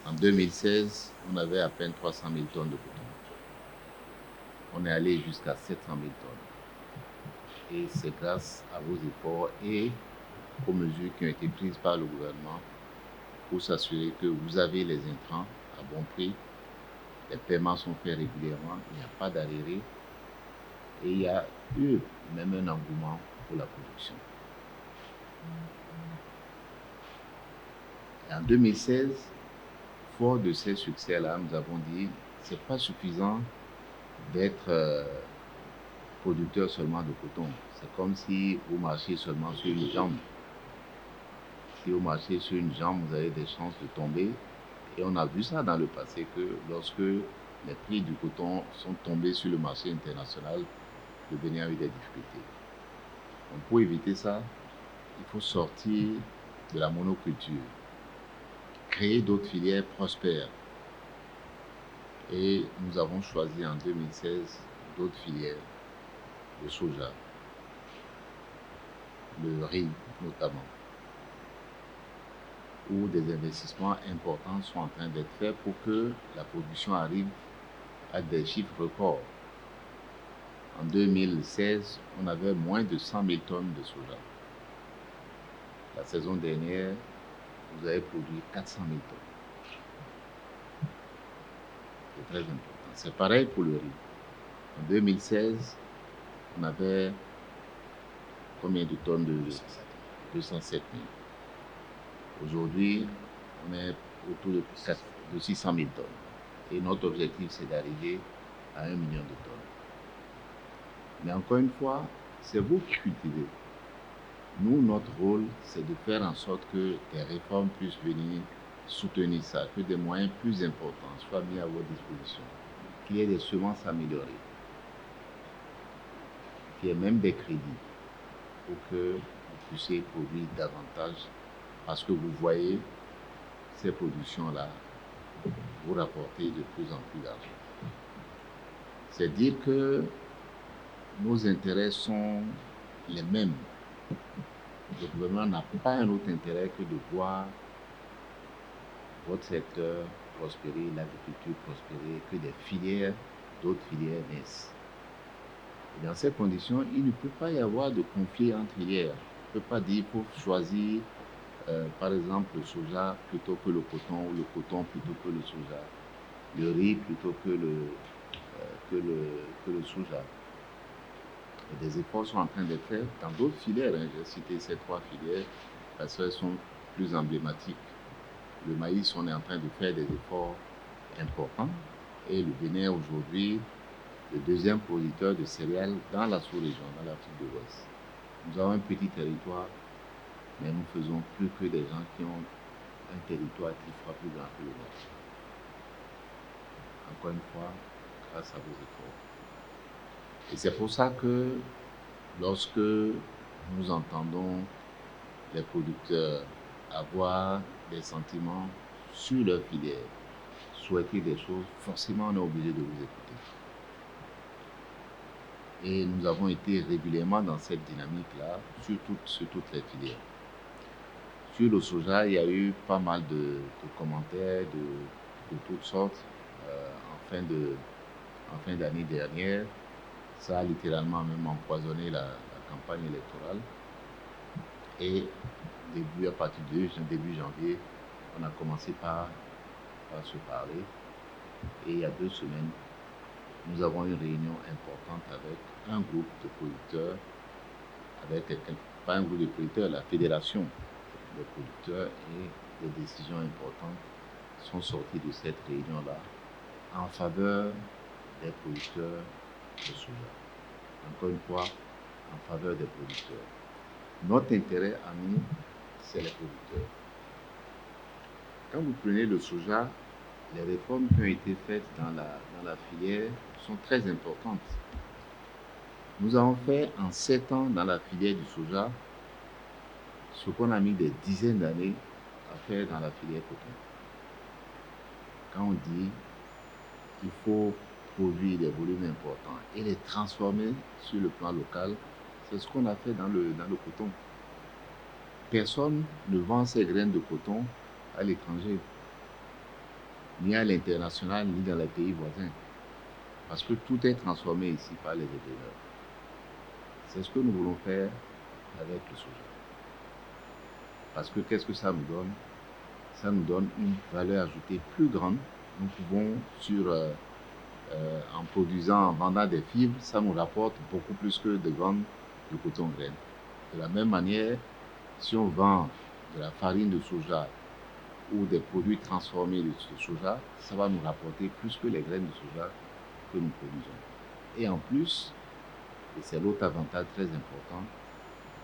En 2016, on avait à peine 300 000 tonnes de coton. On est allé jusqu'à 700 000 tonnes. Et c'est grâce à vos efforts et aux mesures qui ont été prises par le gouvernement pour s'assurer que vous avez les intrants à bon prix. Les paiements sont faits régulièrement, il n'y a pas d'arriérés et il y a eu même un engouement pour la production. Et en 2016, fort de ces succès-là, nous avons dit c'est pas suffisant d'être producteur seulement de coton. C'est comme si vous marchiez seulement sur une jambe. Si vous marchez sur une jambe, vous avez des chances de tomber. Et on a vu ça dans le passé que lorsque les prix du coton sont tombés sur le marché international, le Bénin a eu des difficultés. Donc pour éviter ça, il faut sortir de la monoculture, créer d'autres filières prospères. Et nous avons choisi en 2016 d'autres filières, le soja, le riz notamment, où des investissements importants sont en train d'être faits pour que la production arrive à des chiffres records. En 2016, on avait moins de 100 000 tonnes de soja. La saison dernière, vous avez produit 400 000 tonnes. C'est très important. C'est pareil pour le riz. En 2016, on avait combien de tonnes de 207 000. Aujourd'hui, on est autour de 600 000 tonnes. Et notre objectif, c'est d'arriver à 1 million de tonnes. Mais encore une fois, c'est vous qui cultivez. Nous, notre rôle, c'est de faire en sorte que des réformes puissent venir soutenir ça, que des moyens plus importants soient mis à votre disposition, qu'il y ait des semences améliorées, qu'il y ait même des crédits pour que vous puissiez produire davantage, parce que vous voyez ces productions-là vous rapporter de plus en plus d'argent. C'est dire que nos intérêts sont les mêmes. Le gouvernement n'a pas un autre intérêt que de voir votre secteur prospérer, l'agriculture prospérer, que des filières, d'autres filières naissent. Et dans ces conditions, il ne peut pas y avoir de conflit entre filières. On ne peut pas dire qu'il faut choisir, par exemple, le soja plutôt que le coton, ou le coton plutôt que le soja, le riz plutôt que le soja. Et des efforts sont en train d'être faits dans d'autres filières. J'ai cité ces 3 filières parce qu'elles sont plus emblématiques. Le maïs, on est en train de faire des efforts importants. Et le Bénin est aujourd'hui le 2e producteur de céréales dans la sous-région, dans l'Afrique de l'Ouest. Nous avons un petit territoire, mais nous faisons plus que des gens qui ont un territoire 10 fois plus grand que le nôtre. Encore une fois, grâce à vos efforts. Et c'est pour ça que lorsque nous entendons les producteurs avoir des sentiments sur leur filière, souhaiter des choses, forcément on est obligé de vous écouter. Et nous avons été régulièrement dans cette dynamique-là, sur toutes les filières. Sur le soja, il y a eu pas mal de commentaires de toutes sortes en fin d'année dernière. Ça a littéralement même empoisonné la campagne électorale. Et à partir de début janvier, on a commencé par se parler. Et il y a 2 semaines, nous avons une réunion importante avec un groupe de producteurs, pas un groupe de producteurs, la fédération des producteurs, et des décisions importantes sont sorties de cette réunion-là en faveur des producteurs de soja. Encore une fois, en faveur des producteurs. Notre intérêt à nous, c'est les producteurs. Quand vous prenez le soja, les réformes qui ont été faites dans la filière sont très importantes. Nous avons fait en 7 ans dans la filière du soja ce qu'on a mis des dizaines d'années à faire dans la filière coton. Quand on dit qu'il faut produire des volumes importants et les transformer sur le plan local, c'est ce qu'on a fait dans le coton. Personne ne vend ses graines de coton à l'étranger. ni à l'international, ni dans les pays voisins. Parce que tout est transformé ici par les éleveurs. C'est ce que nous voulons faire avec le soja. Parce que qu'est-ce que ça nous donne? Ça nous donne une valeur ajoutée plus grande. Nous pouvons, en produisant, en vendant des fibres, ça nous rapporte beaucoup plus que de vendre du coton graine. De la même manière, si on vend de la farine de soja ou des produits transformés de soja, ça va nous rapporter plus que les graines de soja que nous produisons. Et en plus, et c'est l'autre avantage très important,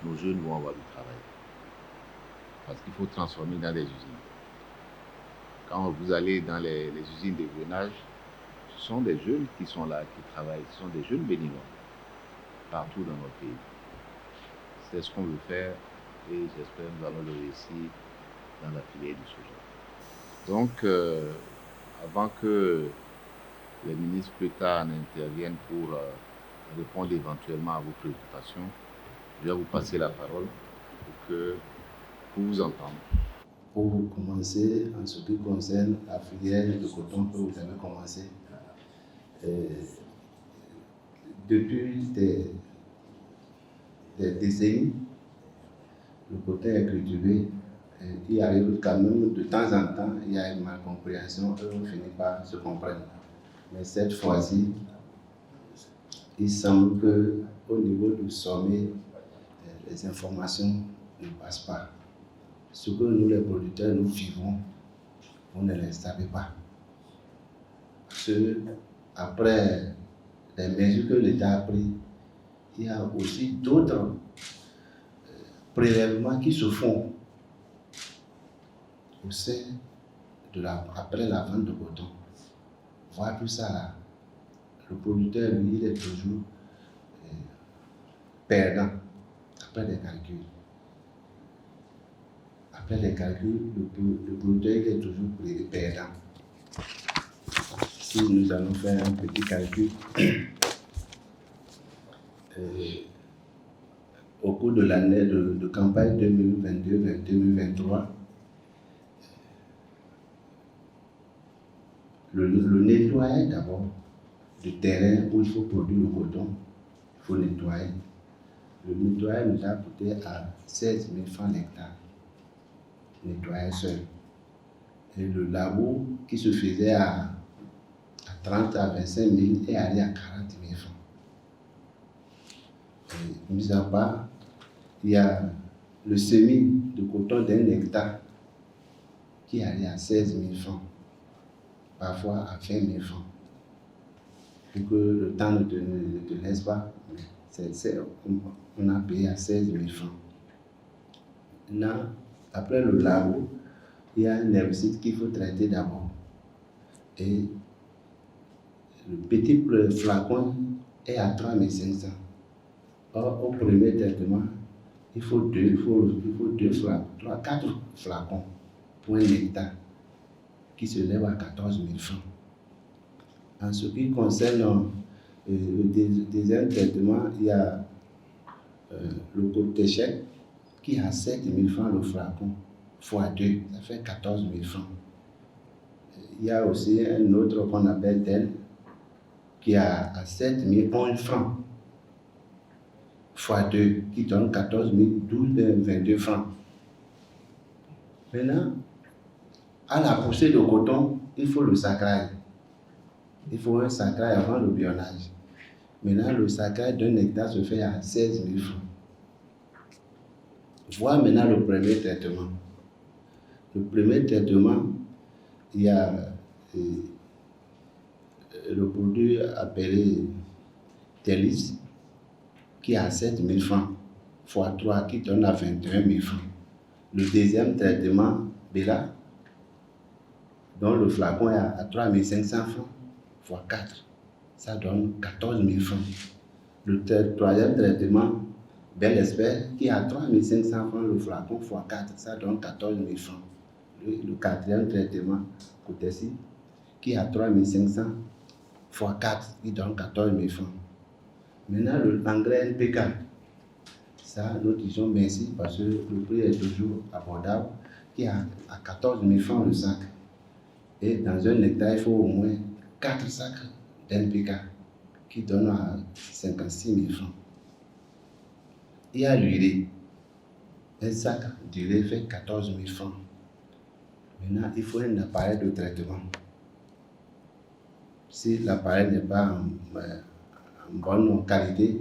nos jeunes vont avoir du travail. Parce qu'il faut transformer dans des usines. Quand vous allez dans les usines de grainage, ce sont des jeunes qui sont là, qui travaillent. Ce sont des jeunes bénévoles partout dans notre pays. C'est ce qu'on veut faire et j'espère que nous allons le réussir dans la filière du soja. Donc, avant que les ministres plus tard n'interviennent pour répondre éventuellement à vos préoccupations, je vais vous passer la parole pour vous entendre. Pour commencer, en ce qui concerne la filière de coton que vous avez commencé, depuis des décennies, le coton est cultivé. Il arrive quand même de temps en temps, il y a une malcompréhension et on finit par se comprendre. Mais cette fois-ci, il semble qu'au niveau du sommet, les informations ne passent pas. Ce que nous, les producteurs, nous vivons, vous ne le savez pas. Après les mesures que l'État a prises, il y a aussi d'autres prélèvements qui se font au sein après la vente de coton. Voir tout ça là, le producteur, lui, il est toujours perdant après les calculs. Après les calculs, le producteur il est toujours perdant. Si nous allons faire un petit calcul, au cours de l'année de campagne 2022-2023, le nettoyage d'abord du terrain où il faut produire le coton, il faut nettoyer. Le nettoyage nous a coûté à 16 000 francs l'hectare, nettoyer seul. Et le labour qui se faisait à 30 à 25 000 est allé à 40 000 francs. Et mis à part, il y a le semis de coton d'un hectare qui est allé à 16 000 francs, parfois à 20 000 francs. Pour que le temps ne te laisse pas, on a payé à 16 000 francs. Maintenant, après le labour, il y a un herbicide qu'il faut traiter d'abord. Et le petit flacon est à 3 500. Or, au premier traitement, il faut 4 flacons pour un hectare qui se lève à 14 000 francs. En ce qui concerne le deuxième traitement, il y a le Cotechec qui a 7 000 francs le flacon, fois 2, ça fait 14 000 francs. Il y a aussi un autre qu'on appelle DEL qui a à 7 011 francs, fois 2, qui donne 14 22 francs. Maintenant, à la poussée de coton, il faut le sacrage. Il faut un sacrage avant le bionnage. Maintenant, le sacrage d'un hectare se fait à 16 000 francs. Voilà maintenant le premier traitement. Le premier traitement, il y a le produit appelé Telis qui a 7 000 francs, fois 3 qui donne à 21 000 francs. Le deuxième traitement, Bella, dont le flacon est à 3 500 francs, fois 4, ça donne 14 000 francs. Le troisième traitement, Bel Espère, qui a 3 500 francs le flacon, fois 4, ça donne 14 000 francs. Le quatrième traitement, Coutessi, qui a 3 500 fois 4, qui donne 14 000 francs. Maintenant, l'engrais NPK, ça, nous disons merci parce que le prix est toujours abordable, qui est à 14 000 francs le sac. Et dans un hectare, il faut au moins 4 sacs d'NPK qui donnent à 56 000 francs. Il y a l'urée. Un sac d'urée fait 14 000 francs. Maintenant, il faut un appareil de traitement. Si l'appareil n'est pas en bonne qualité,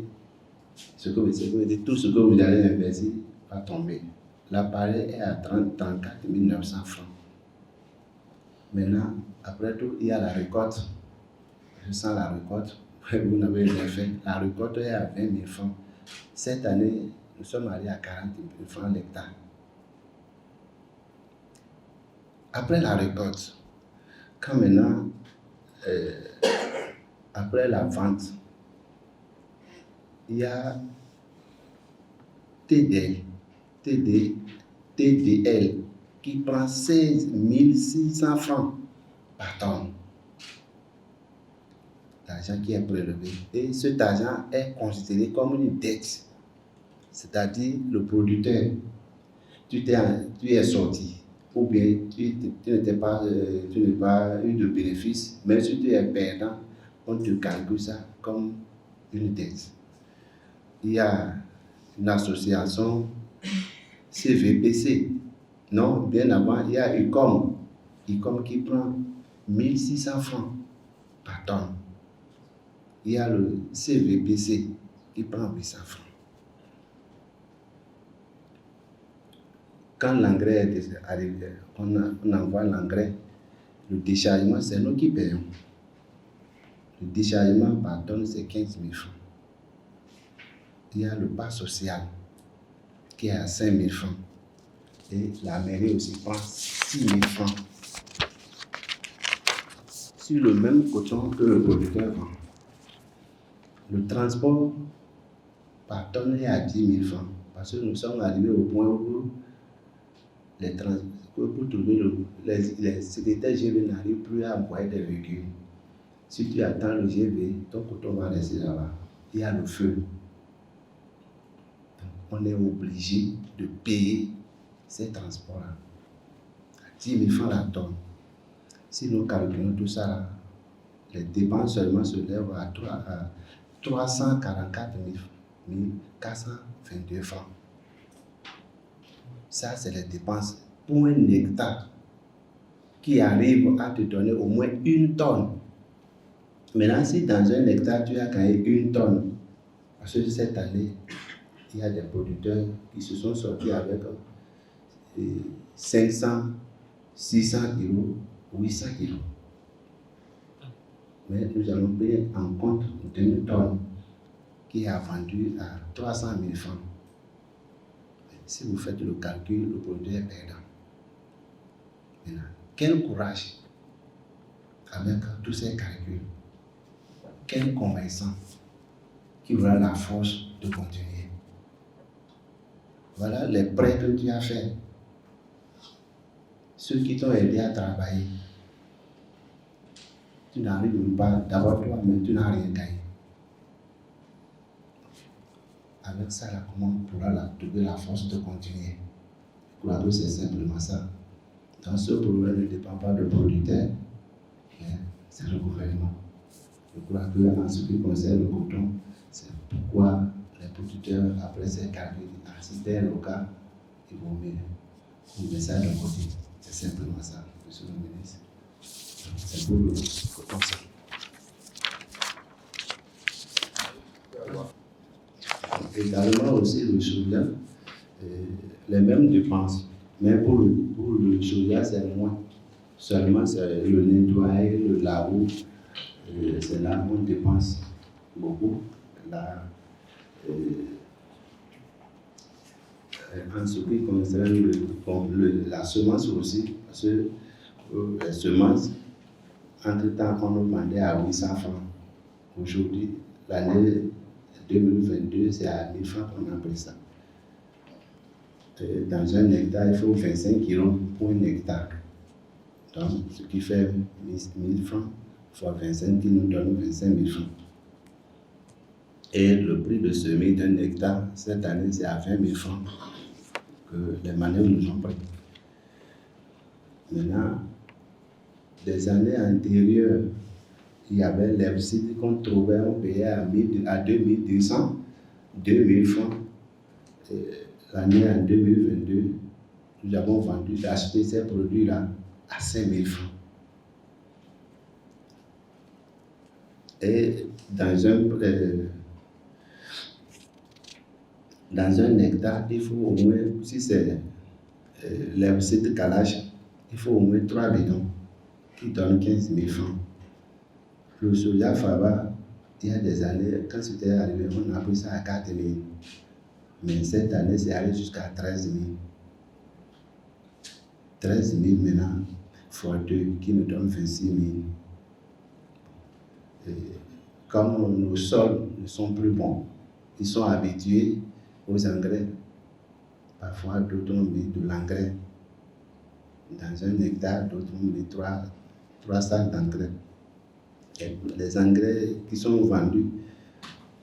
tout ce que vous allez investir va tomber. L'appareil est à 34 900 francs. Maintenant, après tout, il y a la récolte. Je sens la récolte. Vous n'avez rien fait. La récolte est à 20 000 francs. Cette année, nous sommes allés à 40 000 francs l'hectare. Après la récolte, quand maintenant, après la vente, il y a TDL qui prend 16 600 francs par tonne. L'argent qui est prélevé. Et cet argent est considéré comme une dette. C'est-à-dire le producteur, tu es sorti, ou bien tu n'as pas eu de bénéfice, mais si tu es perdant, on te calcule ça comme une dette. Il y a une association CVPC. Non, bien avant, il y a ICOM qui prend 1600 francs par tonne. Il y a le CVPC qui prend 800 francs. Quand l'engrais est arrivé, on envoie l'engrais, le déchargement, c'est nous qui payons. Le déchargement par tonne, c'est 15 000 francs. Il y a le pas social qui est à 5 000 francs. Et la mairie aussi prend 6 000 francs sur le même coton que le producteur vend. Le transport par tonne est à 10 000 francs. Parce que nous sommes arrivés au point où pour trouver les secrétaires GV n'arrivent plus à envoyer des véhicules. Si tu attends le GV, ton coton va rester là-bas. Il y a le feu. Donc, on est obligé de payer ces transports-là à 10 000 francs la tonne. Si nous calculons tout ça, là, les dépenses seulement se lèvent à 344 422 francs. Ça, c'est les dépenses pour un hectare qui arrive à te donner au moins 1 tonne. Maintenant, si dans un hectare, tu as gagné 1 tonne, parce que cette année, il y a des producteurs qui se sont sortis avec 500, 600 euros, 800 euros. Mais nous allons payer en compte d'une tonne qui a vendu à 300 000 francs. Si vous faites le calcul, le produit est perdant. Maintenant, quel courage avec tous ces calculs. Quel commerçant qui aura la force de continuer. Voilà les prêts que tu as faits. Ceux qui t'ont aidé à travailler. Tu n'arrives même pas, d'abord toi, mais tu n'as rien gagné. Avec ça, là, comment on pourra trouver la force de continuer? Je crois que c'est simplement ça. Dans ce problème ne dépend pas du producteur, mais c'est le gouvernement. Je crois que en ce qui concerne le coton, c'est pourquoi les producteurs, après ces calculs, si c'était le cas, il vaut mieux mettre ça de côté. C'est simplement ça, monsieur le ministre. C'est pour le coton. Également aussi le soja, les mêmes dépenses. Mais pour le soja, c'est moins. Seulement, c'est le nettoyage, le lavou. C'est là qu'on dépense beaucoup. Là, en ce qui concerne la semence aussi, parce que les semences, entre-temps, on nous vendait à 800 francs. Aujourd'hui, l'année 2022, c'est à 1000 francs qu'on a pris ça. Dans un hectare, il faut 25 kilos pour un hectare. Donc, ce qui fait 1000 francs fois 25 qui nous donne 25 000 francs. Et le prix de semis d'un hectare, cette année, c'est à 20 000 francs que les manœuvres nous ont pris. Maintenant, des années antérieures, il y avait l'herbicide qu'on trouvait, on payait à 2200, 2000 francs. L'année en 2022, nous avons acheté ces produits-là à 5000 francs. Et dans un hectare, il faut au moins, si c'est l'herbicide Kalash, il faut au moins 3 bidons qui donnent 15 000 francs. Le soja Faba, il y a des années, quand c'était arrivé, on a pris ça à 4 000. Mais cette année, c'est allé jusqu'à 13 000. 13 000 maintenant, fois 2, qui nous donne 26 000. Et comme nos sols ne sont plus bons, ils sont habitués aux engrais. Parfois, d'autres ont mis de l'engrais. Dans un hectare, d'autres ont mis 3 sacs d'engrais. Et les engrais qui sont vendus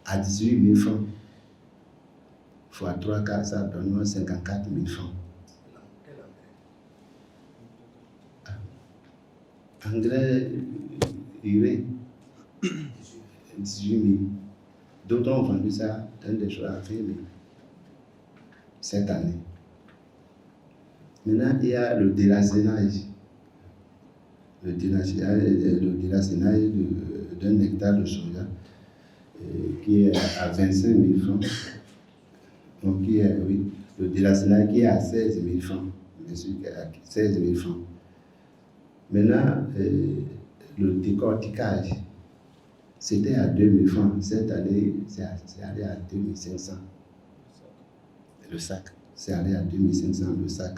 à 18 000 francs, fois 3 quarts, ça donne 54 000 francs. Engrais urée, 18 000. D'autres ont vendu ça dans des choses à 20 000 cette année. Maintenant, il y a le déracinage. Le déracinage d'un hectare de soja qui est à 25 000 francs. Donc, le déracinage qui est à 16 000 francs. Bien sûr, qui est à 16 000 francs. Maintenant, le décortiquage, c'était à 2 000 francs. Cette année, c'est allé à 2 500. Le sac, c'est allé à 2 500 le sac.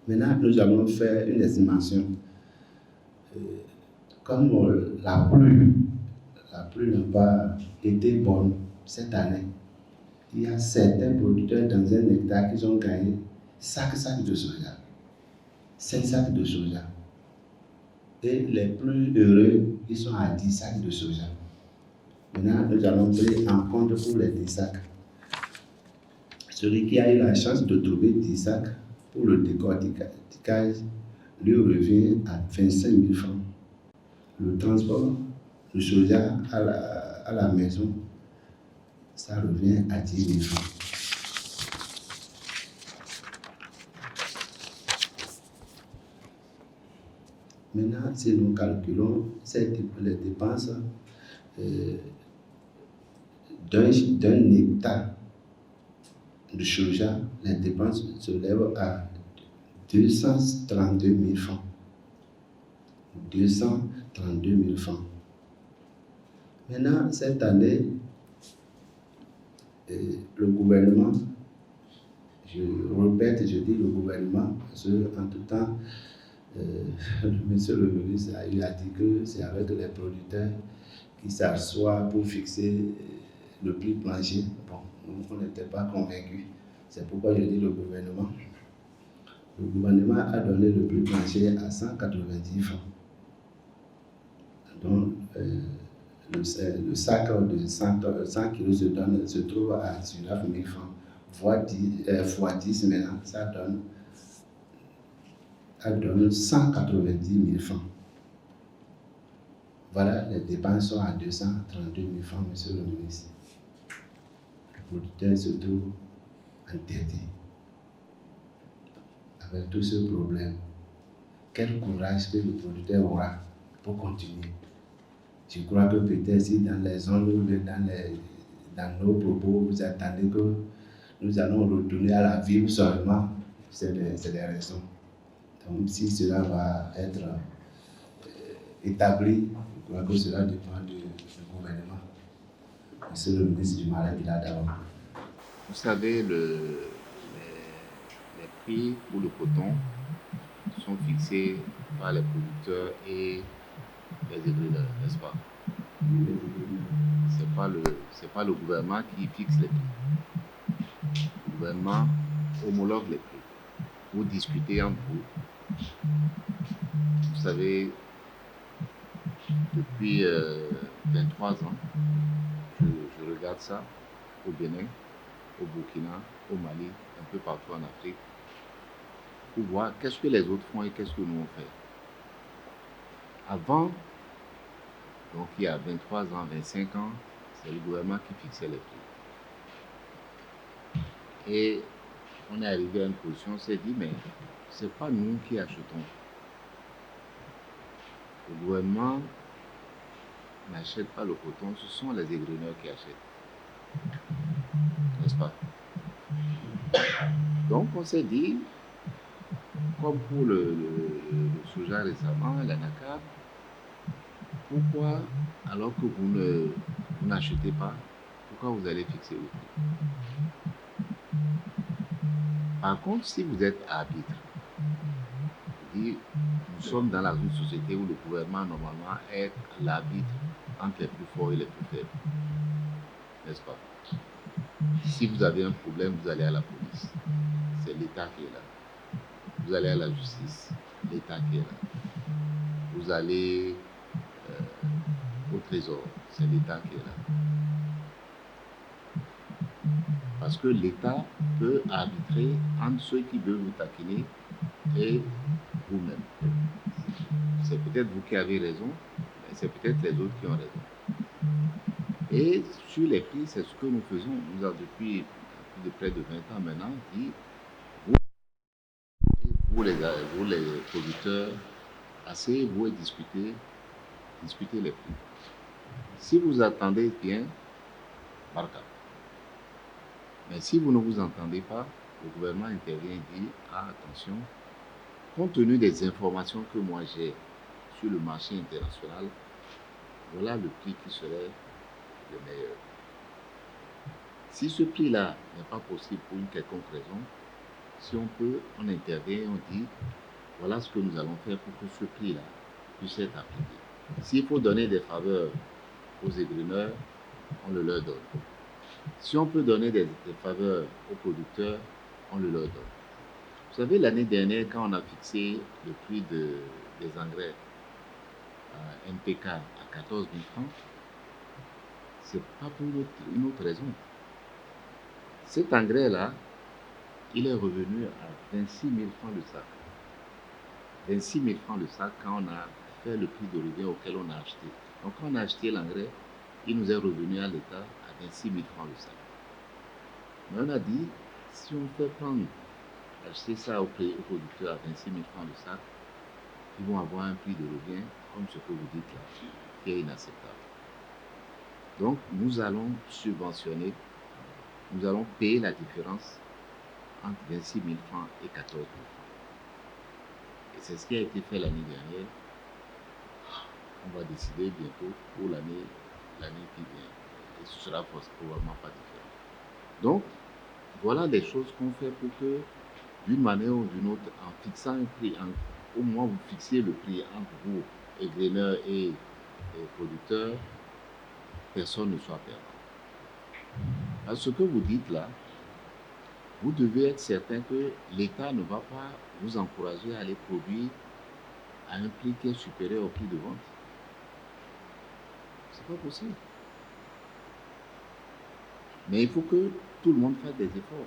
Maintenant, nous allons faire une estimation. Comme la pluie n'a pas été bonne cette année, il y a certains producteurs dans un hectare qui ont gagné 5 sacs de soja. 5 sacs de soja. Et les plus heureux, ils sont à 10 sacs de soja. Maintenant, nous allons prendre en compte pour les 10 sacs. Celui qui a eu la chance de trouver 10 sacs pour le décortiquage lui revient à 25 000 francs. Le transport, le soja à la maison, ça revient à 10 000 francs. Maintenant, si nous calculons les dépenses d'un hectare de soja, les dépenses se lèvent à 232 000 francs. 232 000 francs. Maintenant, cette année, le gouvernement, je répète, je dis le gouvernement, parce qu'en tout temps, monsieur le ministre a dit que c'est avec les producteurs qui s'assoient pour fixer le prix plancher. Bon, nous, on n'était pas convaincus. C'est pourquoi je dis le gouvernement. Le gouvernement a donné le prix plancher à 190 francs. Donc, le sac de 100 kg se trouve à 19 000 francs. Fois 10 maintenant, ça donne 190 000 francs. Voilà, les dépenses sont à 232 000 francs, monsieur le ministre. Le producteur se trouve endetté avec tout ce problème. Quel courage que le producteur aura pour continuer. Je crois que peut-être si dans les zones ou dans nos propos, vous attendez que nous allons retourner à la ville seulement, c'est des raisons. Donc si cela va être établi, je crois que cela dépend du gouvernement. Monsieur le ministre du Marais, il a d'abord. Vous savez, les prix pour le coton sont fixés par les producteurs et les éleveurs, n'est-ce pas? C'est pas le gouvernement qui fixe les prix. Le gouvernement homologue les prix. Vous discutez entre vous. Vous savez, depuis 23 ans, je regarde ça au Bénin, au Burkina, au Mali, un peu partout en Afrique, pour voir qu'est-ce que les autres font et qu'est-ce que nous on fait. Avant, donc il y a 23 ans, 25 ans, c'est le gouvernement qui fixait les prix. Et on est arrivé à une position, on s'est dit, mais c'est pas nous qui achetons. Le gouvernement n'achète pas le coton, ce sont les égreneurs qui achètent. N'est-ce pas? Donc on s'est dit, comme pour le soja récemment, l'anacarde, pourquoi, alors que vous n'achetez pas, pourquoi vous allez fixer le prix? Par contre, si vous êtes arbitre, nous sommes dans une société où le gouvernement normalement est l'arbitre entre les plus forts et les plus faibles, n'est-ce pas? Si vous avez un problème, vous allez à la police, c'est l'État qui est là. Vous allez à la justice, l'État qui est là. Vous allez au trésor, c'est l'État qui est là. Parce que l'État peut arbitrer entre ceux qui veulent vous taquiner et vous-même. C'est peut-être vous qui avez raison, mais c'est peut-être les autres qui ont raison. Et sur les prix, c'est ce que nous faisons. Nous avons depuis plus de près de 20 ans maintenant dit, vous les producteurs, asseyez-vous et discutez les prix. Si vous attendez bien, barca. Mais si vous ne vous entendez pas, le gouvernement intervient et dit, ah, attention, compte tenu des informations que moi j'ai sur le marché international, voilà le prix qui serait le meilleur. Si ce prix-là n'est pas possible pour une quelconque raison, si on peut, on intervient et on dit, voilà ce que nous allons faire pour que ce prix-là puisse être appliqué. S'il faut donner des faveurs aux égreneurs, on le leur donne. Si on peut donner des faveurs aux producteurs, on le leur donne. Vous savez, l'année dernière, quand on a fixé le prix des engrais NPK à 14 000 francs, c'est pas pour une autre raison. Cet engrais-là, il est revenu à 26 000 francs le sac. 26 000 francs le sac quand on a fait le prix de revient auquel on a acheté. Donc quand on a acheté l'engrais, il nous est revenu à l'État à 26 000 francs le sac. Mais on a dit, si on fait acheter ça aux producteurs à 26 000 francs le sac, ils vont avoir un prix de revient comme ce que vous dites là, qui est inacceptable. Donc nous allons subventionner, nous allons payer la différence entre 26 000 francs et 14 000 francs. Et c'est ce qui a été fait l'année dernière. On va décider bientôt pour l'année qui vient. Et ce sera probablement pas différent. Donc, voilà des choses qu'on fait pour que, d'une manière ou d'une autre, en fixant un prix, au moins vous fixiez le prix entre vous, égreneurs et producteurs, personne ne soit perdant. Alors, ce que vous dites là, vous devez être certain que l'État ne va pas vous encourager à aller produire à un prix qui est supérieur au prix de vente. C'est pas possible. Mais il faut que tout le monde fasse des efforts.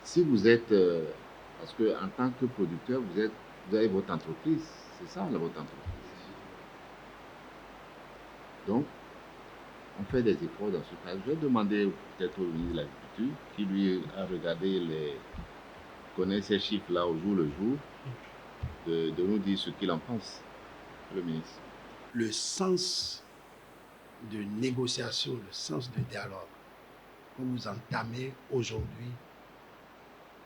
Si vous êtes, parce que en tant que producteur, vous avez votre entreprise, c'est ça votre entreprise. Donc, on fait des efforts dans ce cas. Je vais demander peut-être au ministre de l'Agriculture, qui lui a regardé connaît ces chiffres-là au jour le jour, de nous dire ce qu'il en pense, le ministre. Le sens de négociation, le sens de dialogue que vous entamez aujourd'hui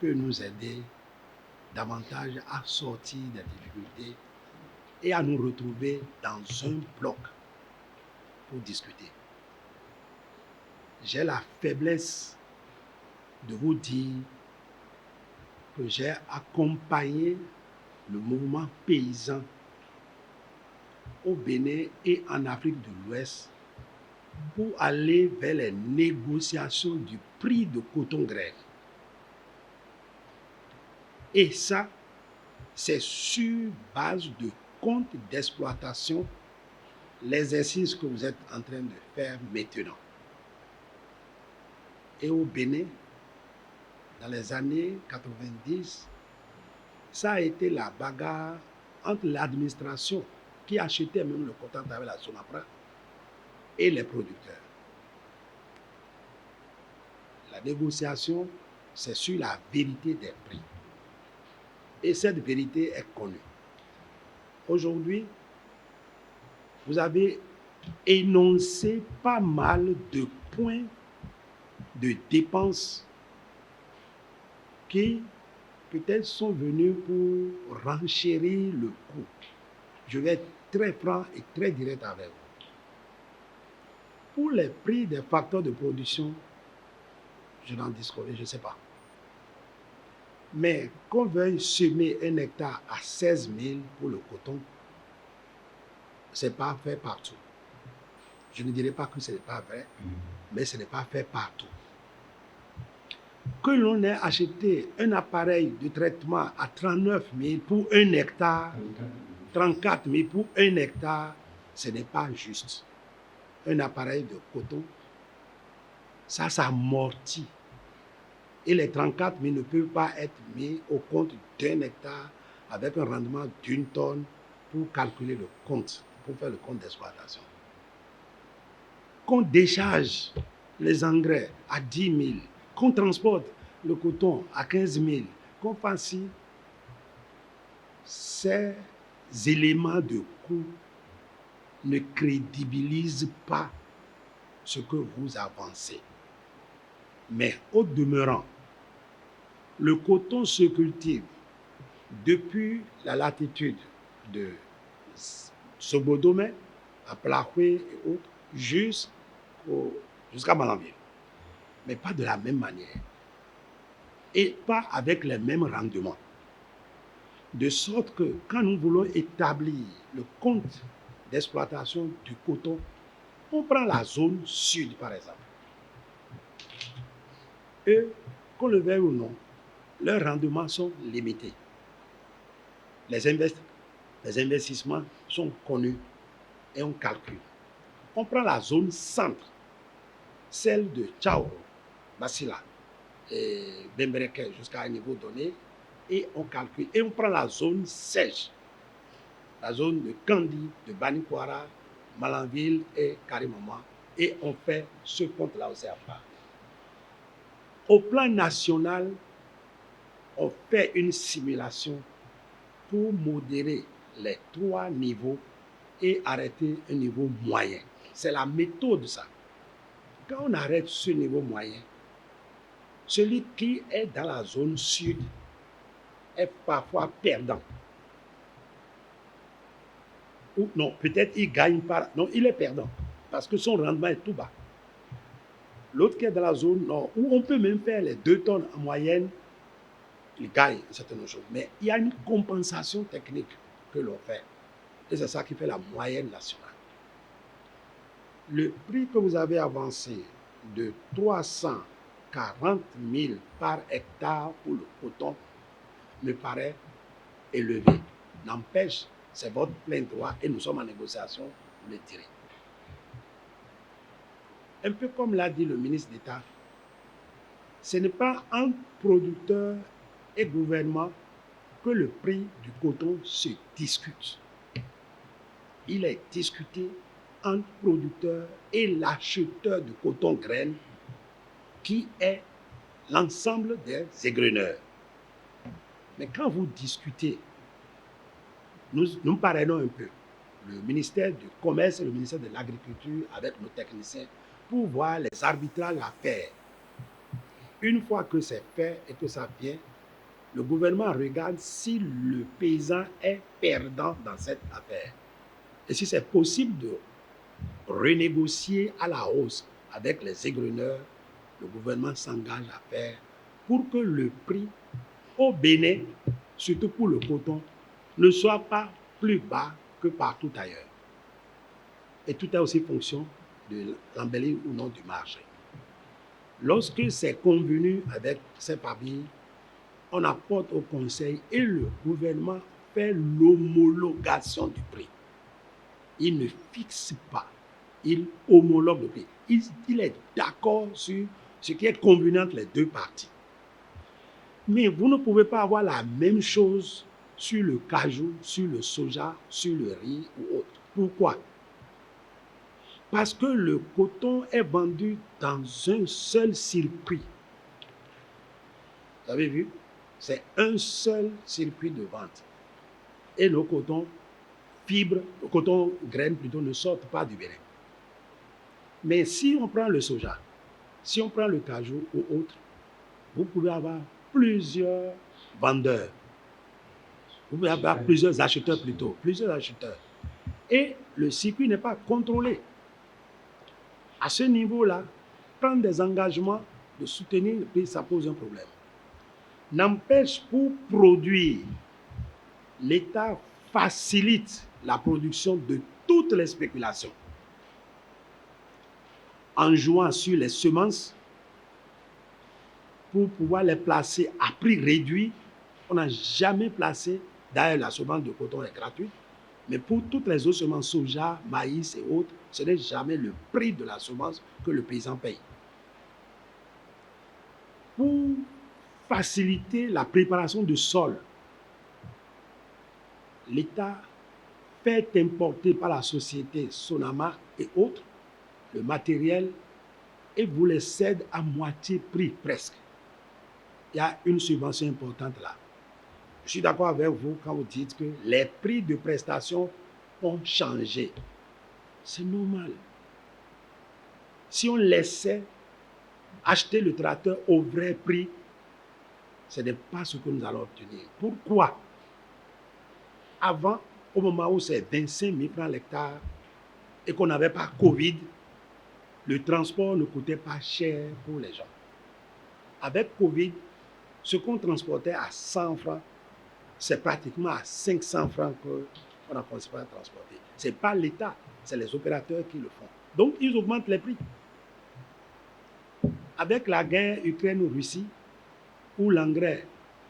peut nous aider davantage à sortir des difficultés et à nous retrouver dans un bloc pour discuter. J'ai la faiblesse de vous dire que j'ai accompagné le mouvement paysan au Bénin et en Afrique de l'Ouest pour aller vers les négociations du prix de coton grève. Et ça, c'est sur base de comptes d'exploitation, l'exercice que vous êtes en train de faire maintenant. Et au Bénin, dans les années 90, ça a été la bagarre entre l'administration qui achetait même le coton avec la Sonapra et les producteurs. La négociation, c'est sur la vérité des prix. Et cette vérité est connue. Aujourd'hui, vous avez énoncé pas mal de points de dépenses qui peut-être sont venus pour renchérir le coût. Je vais être très franc et très direct avec vous. Pour les prix des facteurs de production, je n'en disconviens, je ne sais pas. Mais qu'on veuille semer un hectare à 16 000 pour le coton, ce n'est pas fait partout. Je ne dirais pas que ce n'est pas vrai, mais ce n'est pas fait partout. Que l'on ait acheté un appareil de traitement à 39 000 pour un hectare, 34 000 pour un hectare, ce n'est pas juste. Un appareil de coton, ça amortit. Et les 34 000 ne peuvent pas être mis au compte d'un hectare avec un rendement d'une tonne pour calculer le compte, pour faire le compte d'exploitation. Qu'on décharge les engrais à 10 000, qu'on transporte le coton à 15 000, qu'on fasse ci, ces éléments de coût ne crédibilisent pas ce que vous avancez. Mais au demeurant, le coton se cultive depuis la latitude de Sobodomé, à Plahoué et autres, jusqu'à Malanville. Mais pas de la même manière. Et pas avec les mêmes rendements. De sorte que quand nous voulons établir le compte d'exploitation du coton, on prend la zone sud, par exemple. Et, qu'on le veuille ou non, leurs rendements sont limités. Les investissements sont connus et on calcule. On prend la zone centre, celle de Tchaoro, Basila et Bembereke jusqu'à un niveau donné, et on calcule. Et on prend la zone sèche, la zone de Kandi, de Banikwara, Malanville et Karimama, et on fait ce compte-là aussi à part. Au plan national, on fait une simulation pour modérer les 3 niveaux et arrêter un niveau moyen. C'est la méthode, ça. Quand on arrête ce niveau moyen, celui qui est dans la zone sud est parfois perdant. Ou non, peut-être il gagne par... Non, il est perdant parce que son rendement est tout bas. L'autre qui est dans la zone nord, où on peut même faire les 2 tonnes en moyenne, il gagne certaines choses. Mais il y a une compensation technique que l'on fait. Et c'est ça qui fait la moyenne nationale. Le prix que vous avez avancé de 340 000 par hectare pour le coton me paraît élevé. N'empêche, c'est votre plein droit et nous sommes en négociation pour le tirer. Un peu comme l'a dit le ministre d'État, ce n'est pas entre producteurs et gouvernement que le prix du coton se discute. Il est discuté entre producteurs et l'acheteur de coton graine qui est l'ensemble des égreneurs. Mais quand vous discutez, nous parrainons un peu le ministère du Commerce et le ministère de l'Agriculture avec nos techniciens pour voir les arbitrages à faire. Une fois que c'est fait et que ça vient, le gouvernement regarde si le paysan est perdant dans cette affaire. Et si c'est possible de renégocier à la hausse avec les égreneurs, le gouvernement s'engage à faire pour que le prix au Bénin, surtout pour le coton, ne soit pas plus bas que partout ailleurs. Et tout est aussi fonction de l'embellir ou non du marché. Lorsque c'est convenu avec ces familles, on apporte au conseil et le gouvernement fait l'homologation du prix. Il ne fixe pas, il homologue le prix. Il est d'accord sur ce qui est convenu entre les 2 parties. Mais vous ne pouvez pas avoir la même chose sur le cajou, sur le soja, sur le riz ou autre. Pourquoi? Parce que le coton est vendu dans un seul circuit. Vous avez vu? C'est un seul circuit de vente. Et le coton graines plutôt, ne sortent pas du Bénin. Mais si on prend le soja, si on prend le cajou ou autre, vous pouvez avoir plusieurs vendeurs. Vous pouvez avoir plusieurs acheteurs plutôt, plusieurs acheteurs. Et le circuit n'est pas contrôlé. À ce niveau-là, prendre des engagements de soutenir le pays, ça pose un problème. N'empêche, pour produire, l'État facilite la production de toutes les spéculations. En jouant sur les semences, pour pouvoir les placer à prix réduit, on n'a jamais placé, d'ailleurs la semence de coton est gratuite, mais pour toutes les autres semences, soja, maïs et autres, ce n'est jamais le prix de la semence que le paysan paye. Pour faciliter la préparation du sol, l'État fait importer par la société Sonama et autres le matériel et vous les cède à moitié prix presque. Il y a une subvention importante là. Je suis d'accord avec vous quand vous dites que les prix de prestation ont changé. C'est normal. Si on laissait acheter le tracteur au vrai prix, ce n'est pas ce que nous allons obtenir. Pourquoi? Avant, au moment où c'est 25 000 francs l'hectare et qu'on n'avait pas Covid, le transport ne coûtait pas cher pour les gens. Avec Covid, ce qu'on transportait à 100 francs, c'est pratiquement à 500 francs qu'on a commencé à transporter. Ce n'est pas l'État, c'est les opérateurs qui le font. Donc, ils augmentent les prix. Avec la guerre Ukraine-Russie, où l'engrais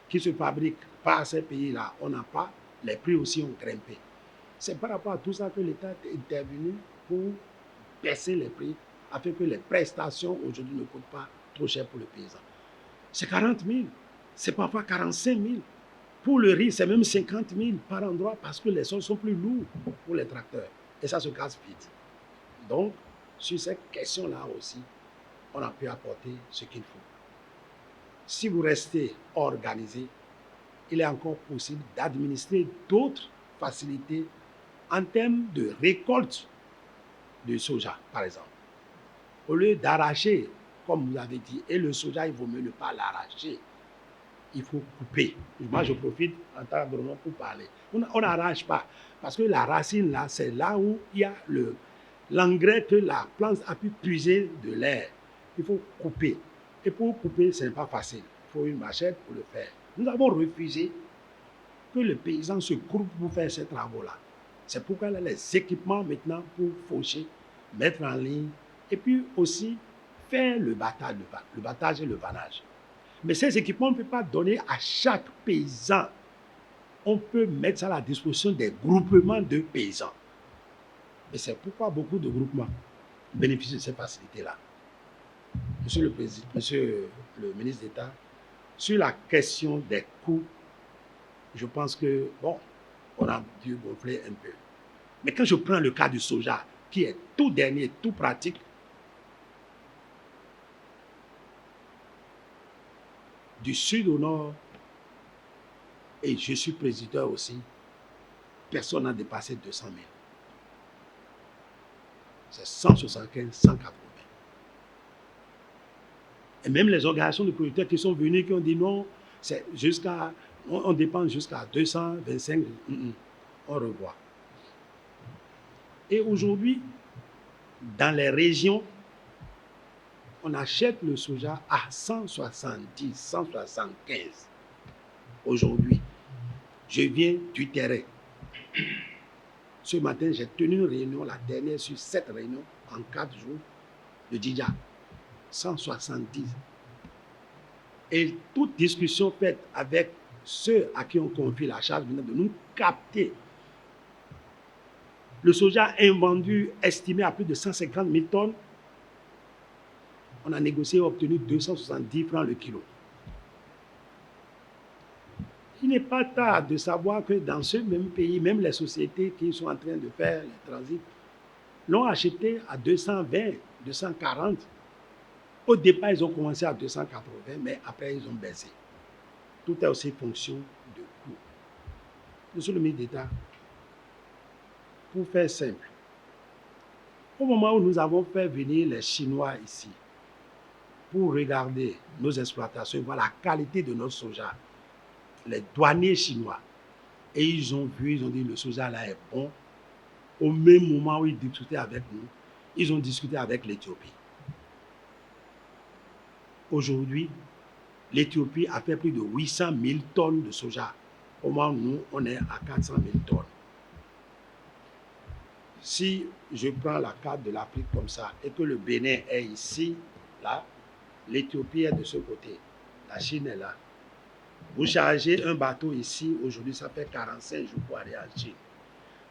qui se fabrique par ces pays-là, on n'a pas, les prix aussi ont grimpé. C'est par rapport à tout ça que l'État est intervenu pour baisser les prix afin que les prestations aujourd'hui ne coûtent pas trop cher pour le paysan. C'est 40 000, c'est parfois 45 000. Pour le riz, c'est même 50 000 par endroit parce que les sols sont plus lourds pour les tracteurs. Et ça se casse vite. Donc, sur cette question-là aussi, on a pu apporter ce qu'il faut. Si vous restez organisé, il est encore possible d'administrer d'autres facilités en termes de récolte de soja, par exemple. Au lieu d'arracher, comme vous avez dit, et le soja, il vaut mieux ne pas l'arracher. Il faut couper. Moi, je profite en tant qu'agronome pour parler. On n'arrache pas. Parce que la racine, là, c'est là où il y a l'engrais que la plante a pu puiser de l'air. Il faut couper. Et pour couper, ce n'est pas facile. Il faut une machette pour le faire. Nous avons refusé que les paysans se groupent pour faire ces travaux-là. C'est pourquoi il y a les équipements maintenant pour faucher, mettre en ligne, et puis aussi faire le battage et le vannage. Mais ces équipements, on ne peut pas donner à chaque paysan. On peut mettre ça à la disposition des groupements de paysans. Et c'est pourquoi beaucoup de groupements bénéficient de ces facilités-là. Monsieur le ministre d'État, sur la question des coûts, je pense que, bon, on a dû gonfler un peu. Mais quand je prends le cas du soja, qui est tout dernier, tout pratique, du sud au nord, et je suis président aussi, personne n'a dépassé 200 000. C'est 175, 180. Et même les organisations de producteurs qui sont venus, qui ont dit non, c'est on dépense jusqu'à 225, on revoit. Et aujourd'hui, dans les régions, on achète le soja à 170, 175. Aujourd'hui, je viens du terrain. Ce matin, j'ai tenu une réunion, la dernière sur 7 réunions, en 4 jours, de Djidja. 170. Et toute discussion faite avec ceux à qui on confie la charge de nous capter. Le soja invendu, estimé à plus de 150 000 tonnes, on a négocié et obtenu 270 francs le kilo. Il n'est pas tard de savoir que dans ce même pays, même les sociétés qui sont en train de faire les transits l'ont acheté à 220, 240. Au départ, ils ont commencé à 280, mais après, ils ont baissé. Tout est aussi fonction de coût. Monsieur le ministre d'État, pour faire simple, au moment où nous avons fait venir les Chinois ici, pour regarder nos exploitations, voir la qualité de notre soja, les douaniers chinois, et ils ont vu, ils ont dit le soja là est bon. Au même moment où ils discutaient avec nous, ils ont discuté avec l'Éthiopie. Aujourd'hui, l'Éthiopie a fait plus de 800 000 tonnes de soja. Au moment où nous, on est à 400 000 tonnes. Si je prends la carte de l'Afrique comme ça et que le Bénin est ici, là, l'Éthiopie est de ce côté, la Chine est là. Vous chargez un bateau ici, aujourd'hui ça fait 45 jours pour aller en Chine.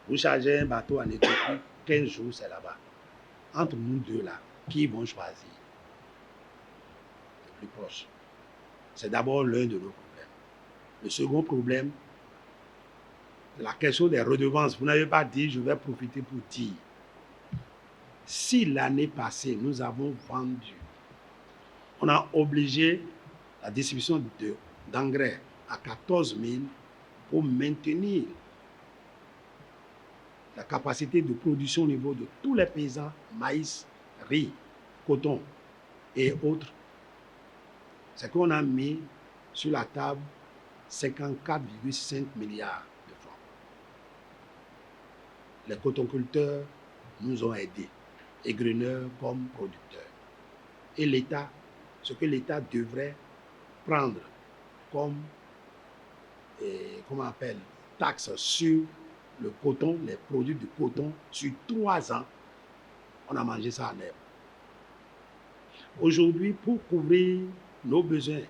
Vous chargez un bateau en Éthiopie, 15 jours c'est là-bas. Entre nous deux là, qui vont choisir le plus proche? C'est d'abord l'un de nos problèmes. Le second problème, la question des redevances. Vous n'avez pas dit, je vais profiter pour dire. Si l'année passée, nous avons vendu, on a obligé la distribution d'engrais à 14 000 pour maintenir la capacité de production au niveau de tous les paysans, maïs, riz, coton et autres. C'est qu'on a mis sur la table 54,5 milliards de francs. Les cotonculteurs nous ont aidés, égreneurs comme producteurs. Et l'État, ce que l'État devrait prendre comme comment on appelle, taxe sur le coton, les produits de coton, sur 3 ans, on a mangé ça en herbe. Aujourd'hui, pour couvrir nos besoins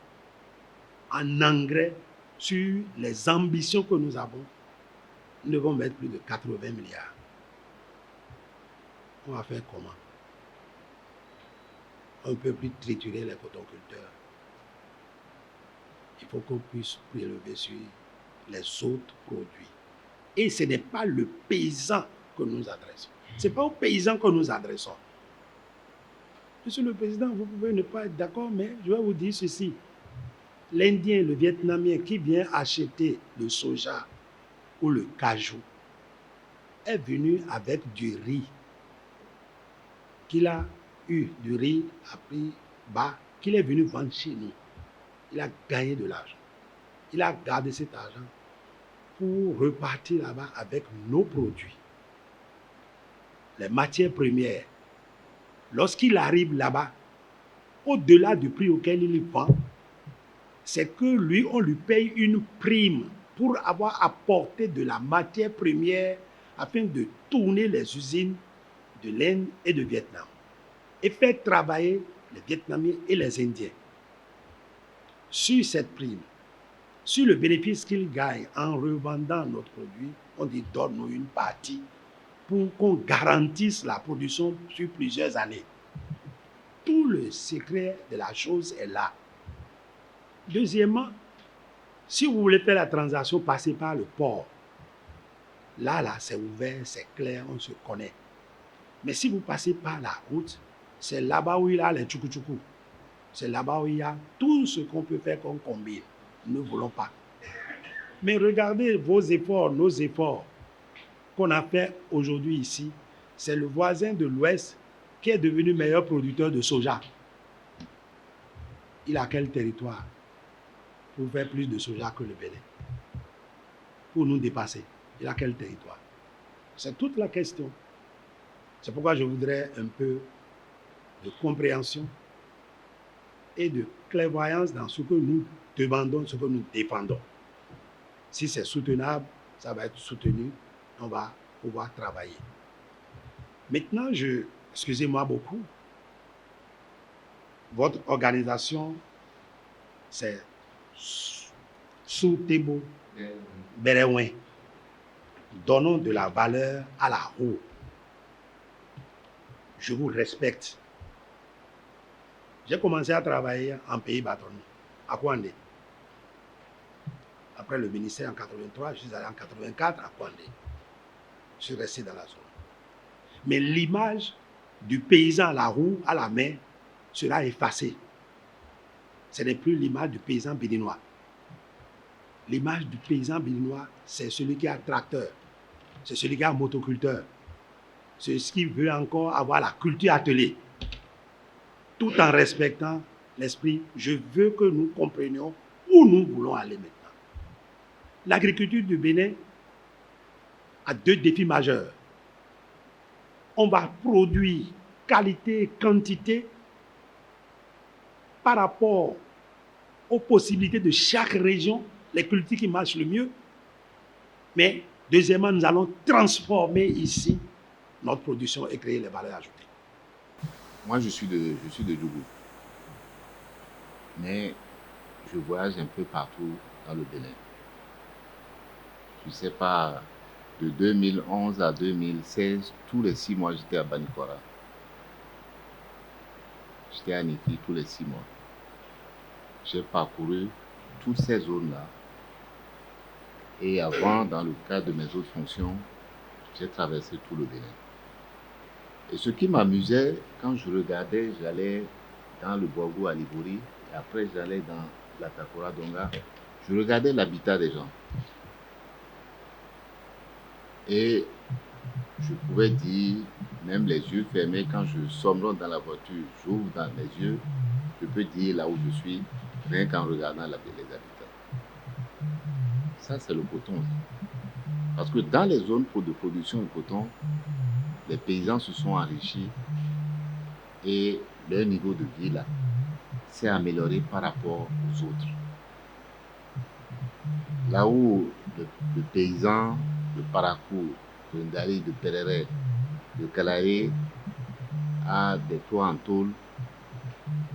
en engrais sur les ambitions que nous avons, nous devons mettre plus de 80 milliards. On va faire comment? On ne peut plus triturer les cotonculteurs. Il faut qu'on puisse prélever sur les autres produits. Et ce n'est pas le paysan que nous adressons. Ce n'est pas aux paysans que nous adressons. Monsieur le Président, vous pouvez ne pas être d'accord, mais je vais vous dire ceci. L'Indien, le Vietnamien qui vient acheter le soja ou le cajou est venu avec du riz qu'il a eu, du riz à prix bas, qu'il est venu vendre chez nous. Il a gagné de l'argent. Il a gardé cet argent pour repartir là-bas avec nos produits. Les matières premières. Lorsqu'il arrive là-bas, au-delà du prix auquel il vend, c'est que lui, on lui paye une prime pour avoir apporté de la matière première afin de tourner les usines de l'Inde et du Vietnam et faire travailler les Vietnamiens et les Indiens. Sur cette prime, sur le bénéfice qu'ils gagnent en revendant notre produit, on dit donne-nous une partie pour qu'on garantisse la production sur plusieurs années. Tout le secret de la chose est là. Deuxièmement, si vous voulez faire la transaction, passez par le port. Là, c'est ouvert, c'est clair, on se connaît. Mais si vous passez par la route, c'est là-bas où il y a les tchoukou-tchoukou. C'est là-bas où il y a tout ce qu'on peut faire qu'on combine. Nous ne voulons pas. Mais regardez vos efforts, nos efforts qu'on a fait aujourd'hui ici. C'est le voisin de l'Ouest qui est devenu meilleur producteur de soja. Il a quel territoire pour faire plus de soja que le Bénin? Pour nous dépasser, il a quel territoire? C'est toute la question. C'est pourquoi je voudrais un peu de compréhension et de clairvoyance dans ce que nous demandons, ce que nous défendons. Si c'est soutenable, ça va être soutenu, on va pouvoir travailler. Maintenant, excusez-moi beaucoup, votre organisation, c'est Soutebo Berewen. Donnons de la valeur à la roue. Je vous respecte. J'ai commencé à travailler en pays bâtonnier, à Kouandé. Après Après le ministère en 83, je suis allé en 84 à Kouandé. Je suis resté dans la zone. Mais l'image du paysan à la roue, à la main, sera effacée. Ce n'est plus l'image du paysan béninois. L'image du paysan béninois, c'est celui qui a tracteur, c'est celui qui a motoculteur, c'est ce qui veut encore avoir la culture atelier, tout en respectant l'esprit. Je veux que nous comprenions où nous voulons aller maintenant. L'agriculture du Bénin a deux défis majeurs. On va produire qualité et quantité par rapport aux possibilités de chaque région, les cultures qui marchent le mieux. Mais deuxièmement, nous allons transformer ici notre production et créer les valeurs ajoutées. Moi, je suis de Djougou. Mais je voyage un peu partout dans le Bénin. Je ne sais pas, de 2011 à 2016, tous les 6 mois, j'étais à Banikora. J'étais à Niki tous les 6 mois. J'ai parcouru toutes ces zones-là. Et avant, dans le cadre de mes autres fonctions, j'ai traversé tout le Bénin. Et ce qui m'amusait, quand je regardais, j'allais dans le Boagou à Libouri, et après j'allais dans la Takora Donga, je regardais l'habitat des gens. Et je pouvais dire, même les yeux fermés, quand je sombre dans la voiture, j'ouvre dans les yeux, je peux dire là où je suis, rien qu'en regardant les habitants. Ça, c'est le coton. Parce que dans les zones de production de coton, les paysans se sont enrichis et leur niveau de vie là s'est amélioré par rapport aux autres. Là où le paysan de Parakou, de Ndali, de Perere, de Kalaé a des toits en tôle,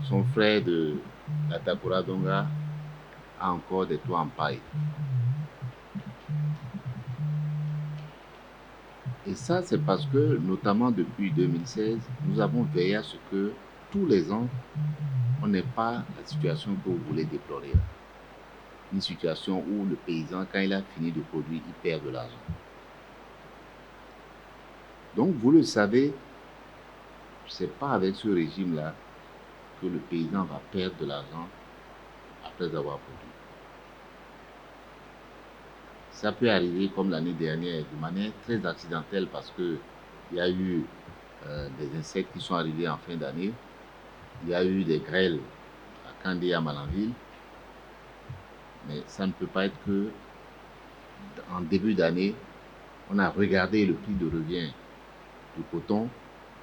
son frère de la Takora Donga a encore des toits en paille. Et ça, c'est parce que, notamment depuis 2016, nous avons veillé à ce que tous les ans, on n'ait pas la situation que vous voulez déplorer. Une situation où le paysan, quand il a fini de produire, il perd de l'argent. Donc, vous le savez, ce n'est pas avec ce régime-là que le paysan va perdre de l'argent après avoir produit. Ça peut arriver comme l'année dernière, de manière très accidentelle parce qu'il y a eu des insectes qui sont arrivés en fin d'année. Il y a eu des grêles à Kandé et à Malanville. Mais ça ne peut pas être que en début d'année, on a regardé le prix de revient du coton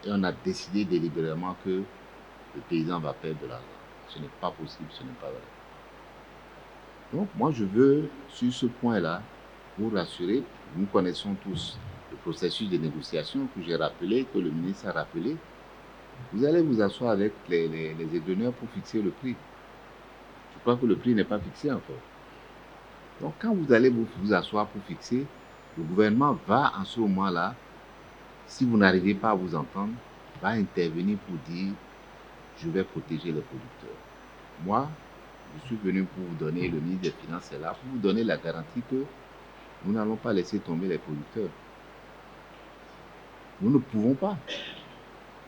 et on a décidé délibérément que le paysan va perdre de l'argent. Ce n'est pas possible, ce n'est pas vrai. Donc moi je veux, sur ce point-là, vous rassurer. Nous connaissons tous le processus de négociation que j'ai rappelé, que le ministre a rappelé. Vous allez vous asseoir avec les édonneurs pour fixer le prix. Je crois que le prix n'est pas fixé encore. Donc quand vous allez vous asseoir pour fixer, le gouvernement va en ce moment-là, si vous n'arrivez pas à vous entendre, va intervenir pour dire « je vais protéger les producteurs ». Moi, je suis venu pour vous donner, le ministre des Finances est là, pour vous donner la garantie que nous n'allons pas laisser tomber les producteurs. Nous ne pouvons pas.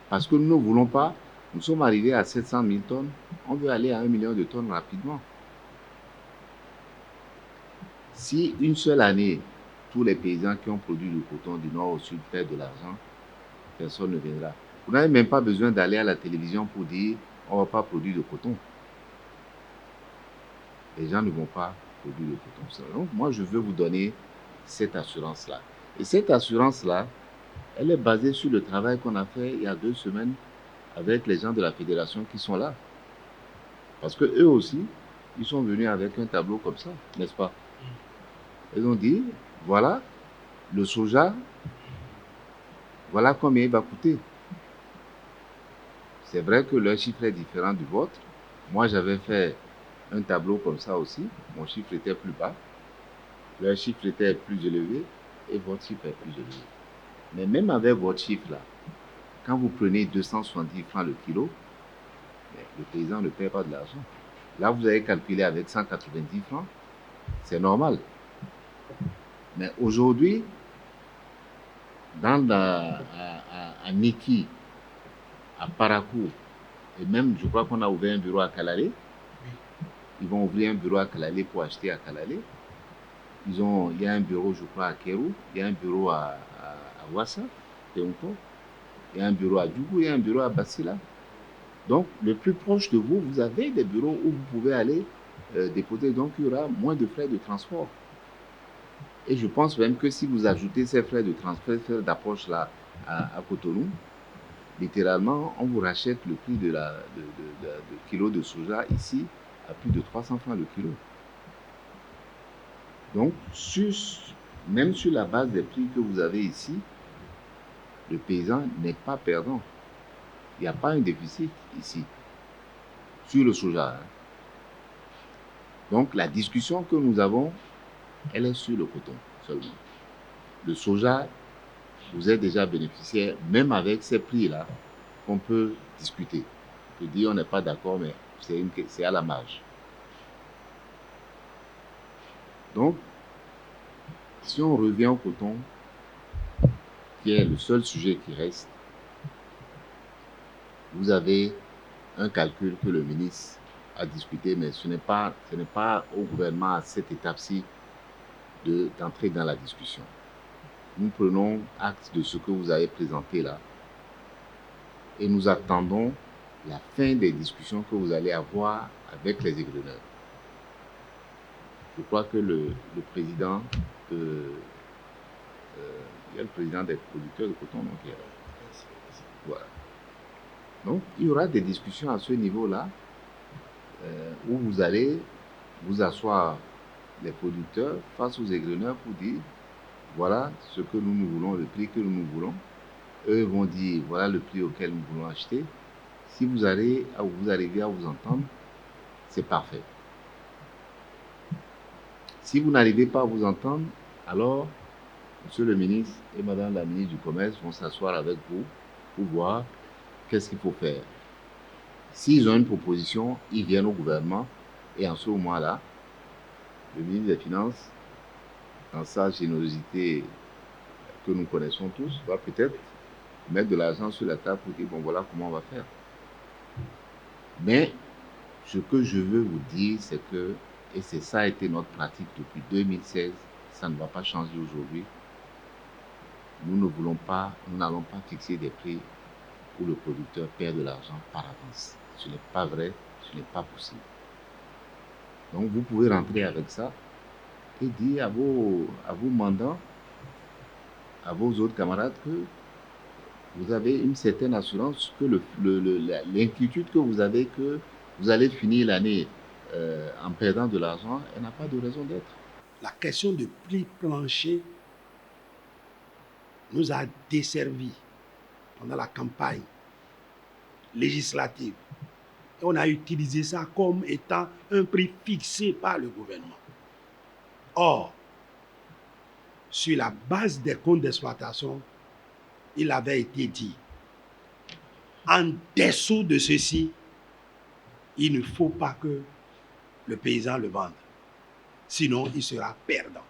Parce que nous ne voulons pas. Nous sommes arrivés à 700 000 tonnes. On veut aller à 1 million de tonnes rapidement. Si une seule année, tous les paysans qui ont produit du coton du nord au sud perdent de l'argent, personne ne viendra. Vous n'avez même pas besoin d'aller à la télévision pour dire on ne va pas produire de coton. Les gens ne vont pas produire de coton. Donc moi, je veux vous donner cette assurance-là. Et cette assurance-là, elle est basée sur le travail qu'on a fait il y a 2 semaines avec les gens de la fédération qui sont là. Parce que eux aussi, ils sont venus avec un tableau comme ça, n'est-ce pas? Ils ont dit, voilà, le soja, voilà combien il va coûter. C'est vrai que leur chiffre est différent du vôtre. Moi, j'avais fait un tableau comme ça aussi. Mon chiffre était plus bas. Leur chiffre était plus élevé et votre chiffre est plus élevé. Mais même avec votre chiffre-là, quand vous prenez 270 francs le kilo, le paysan ne perd pas de l'argent. Là, vous avez calculé avec 190 francs. C'est normal. Mais aujourd'hui, à Niki, à Parakou, et même, je crois qu'on a ouvert un bureau à Kalalé. Ils vont ouvrir un bureau à Kalalé pour acheter à Kalalé. Il y a un bureau, je crois, à Kérou. Il y a un bureau à Ouassa, Teunko. Il y a un bureau à Djougou. Il y a un bureau à Bassila. Donc, le plus proche de vous, vous avez des bureaux où vous pouvez aller déposer. Donc, il y aura moins de frais de transport. Et je pense même que si vous ajoutez ces frais de transfert, frais d'approche là à Cotonou, littéralement, on vous rachète le prix de kilo de soja ici à plus de 300 francs le kilo. Donc, même sur la base des prix que vous avez ici, le paysan n'est pas perdant. Il n'y a pas un déficit ici, sur le soja. Hein. Donc, la discussion que nous avons, elle est sur le coton seulement. Le soja, vous êtes déjà bénéficiaire, même avec ces prix-là, qu'on peut discuter. On peut dire on n'est pas d'accord, mais c'est à la marge. Donc, si on revient au coton, qui est le seul sujet qui reste, vous avez un calcul que le ministre a discuté, mais ce n'est pas au gouvernement à cette étape-ci d'entrer dans la discussion. Nous prenons acte de ce que vous avez présenté là et nous attendons la fin des discussions que vous allez avoir avec les égreneurs. Je crois que le président il y a le président des producteurs de coton, donc il y a, voilà. Donc, il y aura des discussions à ce niveau-là où vous allez vous asseoir les producteurs face aux égreneurs pour dire voilà ce que nous voulons, le prix que nous voulons. Eux vont dire voilà le prix auquel nous voulons acheter. Si vous arrivez à vous entendre, c'est parfait. Si vous n'arrivez pas à vous entendre, alors Monsieur le ministre et Madame la ministre du Commerce vont s'asseoir avec vous pour voir qu'est-ce qu'il faut faire. S'ils ont une proposition, ils viennent au gouvernement et en ce moment-là, le ministre des Finances, dans sa générosité que nous connaissons tous, va peut-être mettre de l'argent sur la table pour dire bon voilà comment on va faire. Mais ce que je veux vous dire, c'est que, et ça a été notre pratique depuis 2016, ça ne va pas changer aujourd'hui. Nous n'allons pas fixer des prix où le producteur perd de l'argent par avance. Ce n'est pas vrai, ce n'est pas possible. Donc vous pouvez rentrer avec ça et dire à vos mandants, à vos autres camarades que vous avez une certaine assurance que l'inquiétude que vous avez que vous allez finir l'année en perdant de l'argent, elle n'a pas de raison d'être. La question de prix plancher nous a desservis pendant la campagne législative. Et on a utilisé ça comme étant un prix fixé par le gouvernement. Or, sur la base des comptes d'exploitation, il avait été dit, en dessous de ceci, il ne faut pas que le paysan le vende. Sinon, il sera perdant.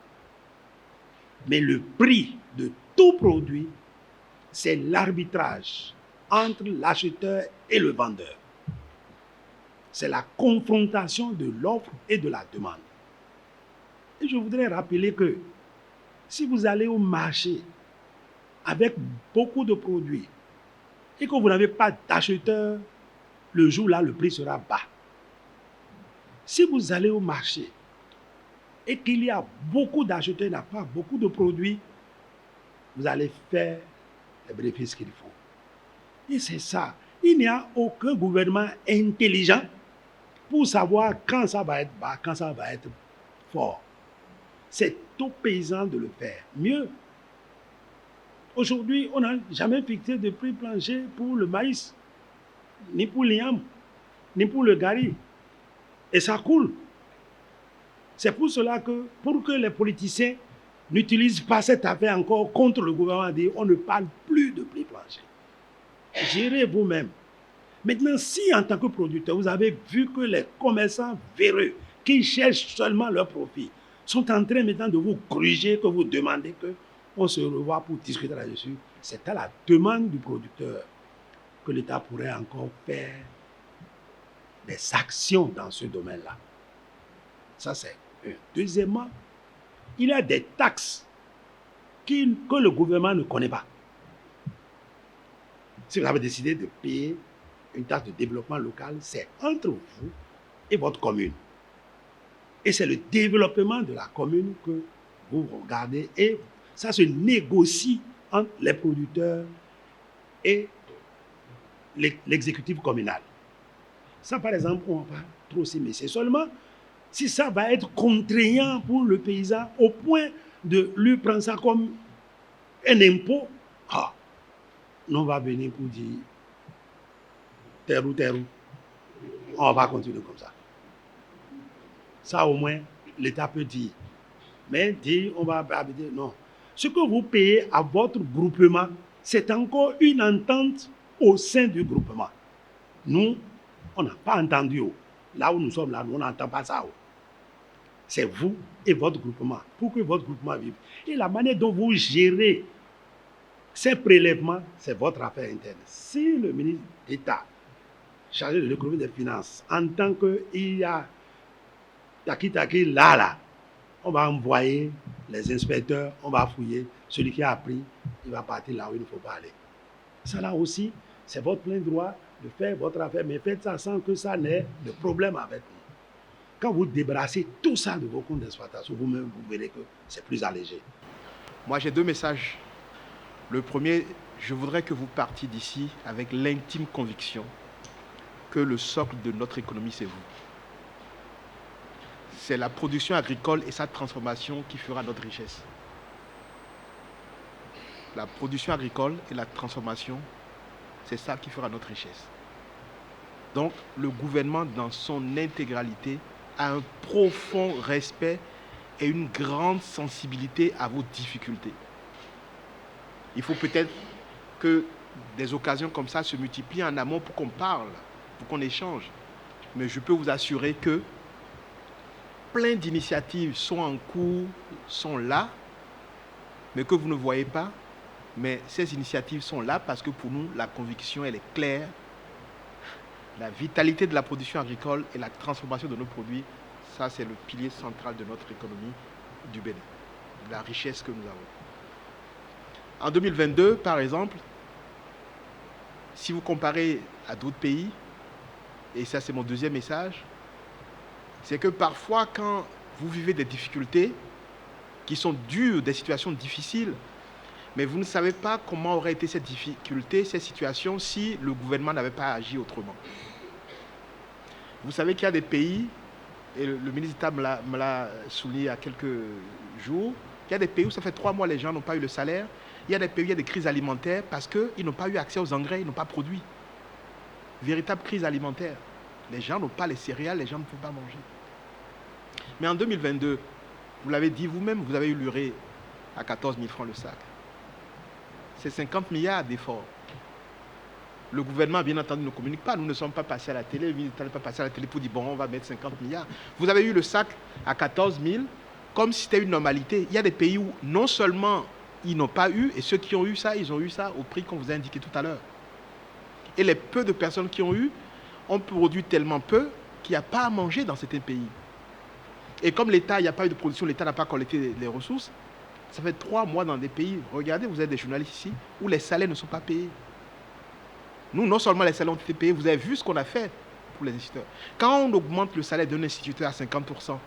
Mais le prix de tout produit, c'est l'arbitrage entre l'acheteur et le vendeur. C'est la confrontation de l'offre et de la demande. Et je voudrais rappeler que si vous allez au marché avec beaucoup de produits et que vous n'avez pas d'acheteur, le jour-là, le prix sera bas. Si vous allez au marché et qu'il y a beaucoup d'acheteurs, il n'y a pas beaucoup de produits, vous allez faire les bénéfices qu'il faut. Et c'est ça. Il n'y a aucun gouvernement intelligent pour savoir quand ça va être bas, quand ça va être fort. C'est aux paysans de le faire. Mieux, aujourd'hui, on n'a jamais fixé de prix plancher pour le maïs, ni pour l'igname, ni pour le gari. Et ça coule. C'est pour cela que, pour que les politiciens n'utilisent pas cette affaire encore contre le gouvernement, dire on ne parle plus de prix plancher. Gérez vous-même. Maintenant, si en tant que producteur, vous avez vu que les commerçants véreux, qui cherchent seulement leur profit, sont en train maintenant de vous corriger, que vous demandez qu'on se revoie pour discuter là-dessus. C'est à la demande du producteur que l'État pourrait encore faire des actions dans ce domaine-là. Ça, c'est un. Deuxièmement, il y a des taxes que le gouvernement ne connaît pas. Si vous avez décidé de payer une taxe de développement local, c'est entre vous et votre commune. Et c'est le développement de la commune que vous regardez et ça se négocie entre les producteurs et l'exécutif communal. Ça, par exemple, on va trop s'immiscer. Seulement, si ça va être contraignant pour le paysan au point de lui prendre ça comme un impôt, on va venir pour dire terre ou. On va continuer comme ça. Ça, au moins, l'État peut dire. Mais dire, on va habiter, non. Ce que vous payez à votre groupement, c'est encore une entente au sein du groupement. Nous, on n'a pas entendu. Là où nous sommes là, nous, on n'entend pas ça. C'est vous et votre groupement, pour que votre groupement vive. Et la manière dont vous gérez ces prélèvements, c'est votre affaire interne. Si le ministre d'État, chargé de l'économie et des finances, entend qu'il y a taki là, on va envoyer les inspecteurs, on va fouiller. Celui qui a appris, il va partir là où il ne faut pas aller. Ça là aussi, c'est votre plein droit de faire votre affaire, mais faites ça sans que ça n'ait de problème avec nous. Quand vous débarrassez tout ça de vos comptes d'exploitation, vous-même, vous verrez que c'est plus allégé. Moi, j'ai deux messages. Le premier, je voudrais que vous partiez d'ici avec l'intime conviction que le socle de notre économie, c'est vous. C'est la production agricole et sa transformation qui fera notre richesse. La production agricole et la transformation, c'est ça qui fera notre richesse. Donc, le gouvernement, dans son intégralité, a un profond respect et une grande sensibilité à vos difficultés. Il faut peut-être que des occasions comme ça se multiplient en amont pour qu'on parle, pour qu'on échange. Mais je peux vous assurer que plein d'initiatives sont en cours, sont là, mais que vous ne voyez pas. Mais ces initiatives sont là parce que pour nous, la conviction, elle est claire. La vitalité de la production agricole et la transformation de nos produits, ça c'est le pilier central de notre économie du Bénin, de la richesse que nous avons. En 2022, par exemple, si vous comparez à d'autres pays, et ça c'est mon deuxième message, c'est que parfois quand vous vivez des difficultés qui sont dures, des situations difficiles, mais vous ne savez pas comment auraient été ces difficultés, ces situations, si le gouvernement n'avait pas agi autrement. Vous savez qu'il y a des pays, et le ministre d'État me l'a souligné il y a quelques jours, il y a des pays où ça fait 3 mois les gens n'ont pas eu le salaire. Il y a des pays où il y a des crises alimentaires parce qu'ils n'ont pas eu accès aux engrais, ils n'ont pas produit. Véritable crise alimentaire. Les gens n'ont pas les céréales, les gens ne peuvent pas manger. Mais en 2022, vous l'avez dit vous-même, vous avez eu l'urée à 14 000 francs le sac. C'est 50 milliards d'efforts. Le gouvernement, bien entendu, ne communique pas. Nous ne sommes pas passés à la télé. Le ministre n'est pas passé à la télé pour dire, bon, on va mettre 50 milliards. Vous avez eu le sac à 14 000 comme si c'était une normalité. Il y a des pays où non seulement ils n'ont pas eu, et ceux qui ont eu ça, ils ont eu ça au prix qu'on vous a indiqué tout à l'heure. Et les peu de personnes qui ont eu, ont produit tellement peu qu'il n'y a pas à manger dans certains pays. Et comme l'État, il n'y a pas eu de production, l'État n'a pas collecté les ressources, ça fait 3 mois dans des pays, regardez, vous êtes des journalistes ici, où les salaires ne sont pas payés. Nous, non seulement les salaires ont été payés, vous avez vu ce qu'on a fait pour les instituteurs. Quand on augmente le salaire d'un instituteur à 50%,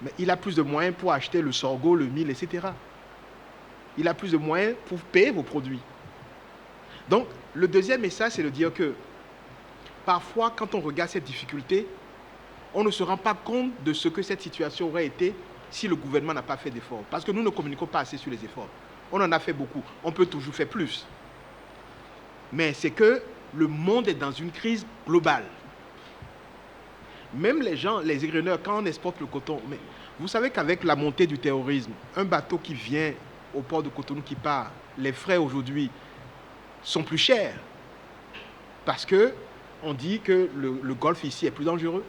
mais il a plus de moyens pour acheter le sorgho, le mil, etc. Il a plus de moyens pour payer vos produits. Donc, le deuxième message, c'est de dire que parfois, quand on regarde cette difficulté, on ne se rend pas compte de ce que cette situation aurait été si le gouvernement n'a pas fait d'efforts. Parce que nous ne communiquons pas assez sur les efforts. On en a fait beaucoup. On peut toujours faire plus. Mais c'est que le monde est dans une crise globale. Même les gens, les égreneurs, quand on exporte le coton, mais vous savez qu'avec la montée du terrorisme, un bateau qui vient au port de Cotonou qui part, les frais aujourd'hui sont plus chers. Parce qu'on dit que le golfe ici est plus dangereux.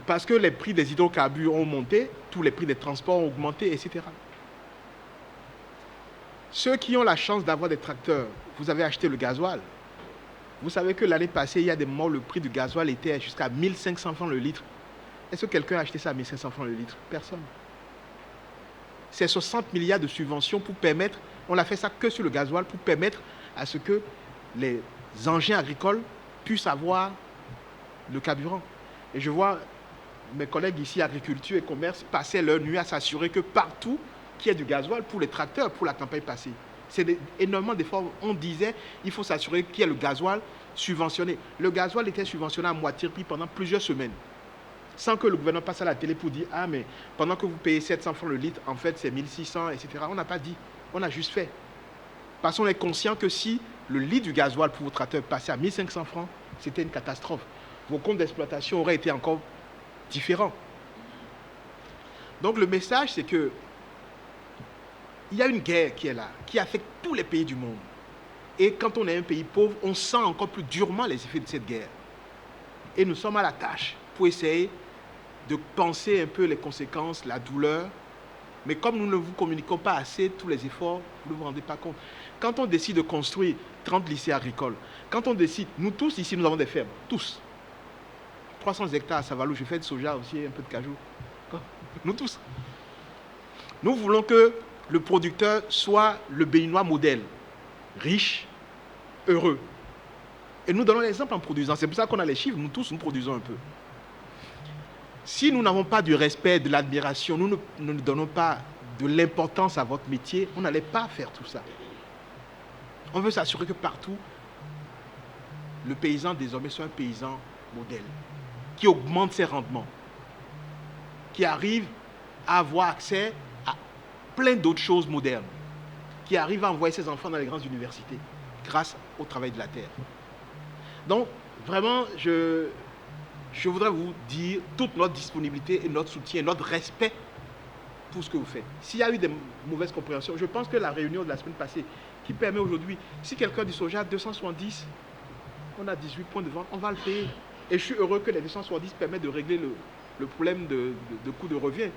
Parce que les prix des hydrocarbures ont monté, tous les prix des transports ont augmenté, etc. Ceux qui ont la chance d'avoir des tracteurs, vous avez acheté le gasoil. Vous savez que l'année passée, il y a des moments où le prix du gasoil était jusqu'à 1500 francs le litre. Est-ce que quelqu'un a acheté ça à 1500 francs le litre? Personne. C'est 60 milliards de subventions pour permettre, on a fait ça que sur le gasoil, pour permettre à ce que les engins agricoles puissent avoir le carburant. Et je vois mes collègues ici, agriculture et commerce, passer leur nuit à s'assurer que partout, qu'il y ait du gasoil pour les tracteurs, pour la campagne passée. C'est énormément d'efforts. On disait, il faut s'assurer qu'il y ait le gasoil subventionné. Le gasoil était subventionné à moitié prix pendant plusieurs semaines, sans que le gouvernement passe à la télé pour dire, ah mais pendant que vous payez 700 francs le litre, en fait c'est 1600, etc. On n'a pas dit, on a juste fait. Parce qu'on est conscient que si le litre du gasoil pour vos tracteurs passait à 1500 francs, c'était une catastrophe. Vos comptes d'exploitation auraient été encore différents. Donc le message, c'est que il y a une guerre qui est là, qui affecte tous les pays du monde. Et quand on est un pays pauvre, on sent encore plus durement les effets de cette guerre. Et nous sommes à la tâche pour essayer de penser un peu les conséquences, la douleur. Mais comme nous ne vous communiquons pas assez tous les efforts, vous ne vous rendez pas compte. Quand on décide de construire 30 lycées agricoles, quand on décide, nous tous ici, nous avons des fermes, tous. 300 hectares à Savalou, je fais du soja aussi, un peu de cajou. Nous tous. Nous voulons que le producteur soit le Béninois modèle, riche, heureux. Et nous donnons l'exemple en produisant. C'est pour ça qu'on a les chiffres, nous tous, nous produisons un peu. Si nous n'avons pas du respect, de l'admiration, nous ne donnons pas de l'importance à votre métier, on n'allait pas faire tout ça. On veut s'assurer que partout, le paysan désormais soit un paysan modèle, qui augmente ses rendements, qui arrive à avoir accès à plein d'autres choses modernes, qui arrive à envoyer ses enfants dans les grandes universités grâce au travail de la terre. Donc, vraiment, je voudrais vous dire toute notre disponibilité et notre soutien, et notre respect pour ce que vous faites. S'il y a eu des mauvaises compréhensions, je pense que la réunion de la semaine passée, qui permet aujourd'hui, si quelqu'un dit soja 270, on a 18 points de vente, on va le payer. Et je suis heureux que les 270 permettent de régler le problème de coût de revient.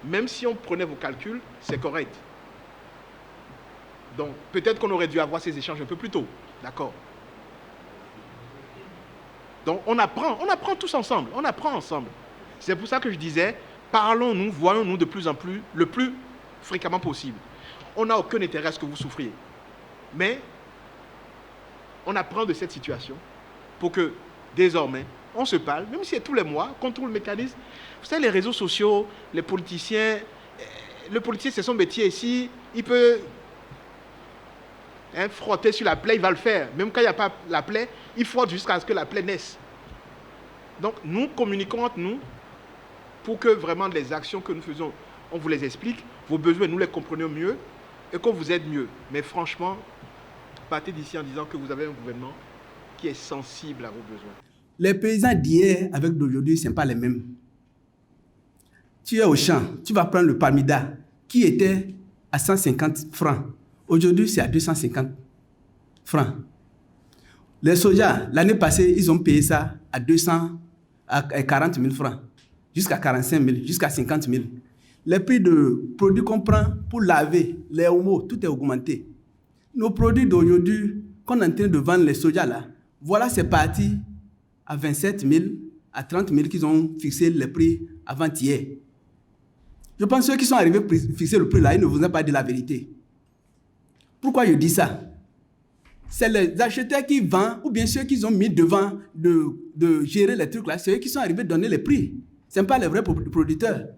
Même si on prenait vos calculs, c'est correct. Donc, peut-être qu'on aurait dû avoir ces échanges un peu plus tôt. D'accord. Donc, on apprend tous ensemble. On apprend ensemble. C'est pour ça que je disais, parlons-nous, voyons-nous de plus en plus, le plus fréquemment possible. On n'a aucun intérêt à ce que vous souffriez. Mais, on apprend de cette situation pour que, désormais, on se parle, même si c'est tous les mois, qu'on trouve le mécanisme. Vous savez, les réseaux sociaux, les politiciens, le politicien, c'est son métier ici, il peut frotter sur la plaie, il va le faire. Même quand il n'y a pas la plaie, il frotte jusqu'à ce que la plaie naisse. Donc, nous communiquons entre nous pour que vraiment les actions que nous faisons, on vous les explique, vos besoins, nous les comprenions mieux et qu'on vous aide mieux. Mais franchement, partez d'ici en disant que vous avez un gouvernement qui est sensible à vos besoins. Les paysans d'hier avec d'aujourd'hui, ce n'est pas les mêmes. Tu es au champ, tu vas prendre le palmida qui était à 150 francs. Aujourd'hui, c'est à 250 francs. Les soja, l'année passée, ils ont payé ça à 40 000 francs, jusqu'à 45 000, jusqu'à 50 000. Les prix de produits qu'on prend pour laver, les homos, tout est augmenté. Nos produits d'aujourd'hui, qu'on est en train de vendre les soja là, voilà, c'est parti à 27 000, à 30 000 qu'ils ont fixé les prix avant-hier. Je pense que ceux qui sont arrivés à fixer le prix là, ils ne vous ont pas dit la vérité. Pourquoi je dis ça? C'est les acheteurs qui vendent, ou bien ceux qui ont mis devant de gérer les trucs là, c'est eux qui sont arrivés à donner les prix. Ce n'est pas les vrais producteurs.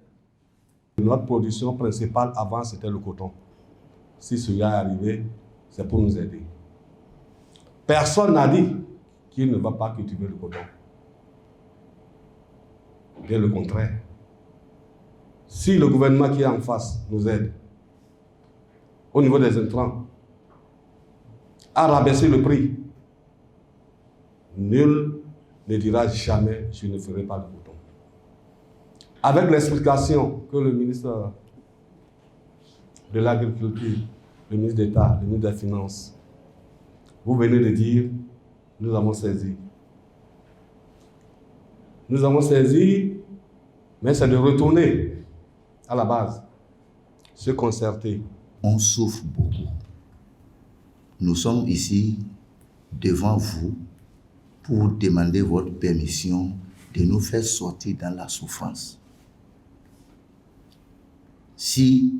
Notre production principale avant, c'était le coton. Si cela est arrivé, c'est pour nous aider. Personne n'a dit qu'il ne va pas cultiver le coton. Bien le contraire. Si le gouvernement qui est en face nous aide, au niveau des intrants, à rabaisser le prix, nul ne dira jamais je ne ferai pas le coton. Avec l'explication que le ministre de l'Agriculture, le ministre d'État, le ministre des Finances, vous venez de dire, nous avons saisi. Nous avons saisi Mais c'est de retourner à la base, se concerter. On souffre beaucoup. Nous sommes ici devant vous pour demander votre permission de nous faire sortir dans la souffrance. Si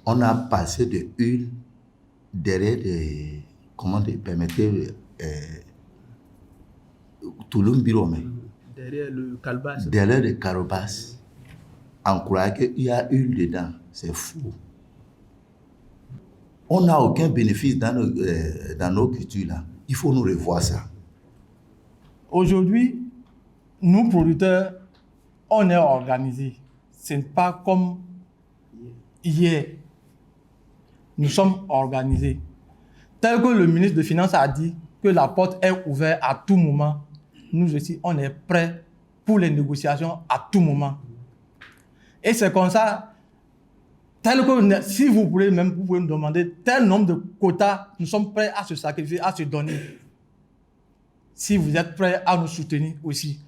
on a passé de huile derrière des, comment dire, permettez, Touloum Biromé, Derrière le calebasse. derrière le calebasse, on croit qu'il y a huile dedans, c'est fou. On n'a aucun bénéfice dans nos cultures là. Il faut nous revoir ça. Aujourd'hui, nous producteurs, on est organisés. Ce n'est pas comme hier. Nous sommes organisés. Tel que le ministre des Finances a dit que la porte est ouverte à tout moment, nous aussi, on est prêts pour les négociations à tout moment. Et c'est comme ça, tel que, si vous pouvez me demander tel nombre de quotas, nous sommes prêts à se sacrifier, à se donner. Si vous êtes prêts à nous soutenir aussi.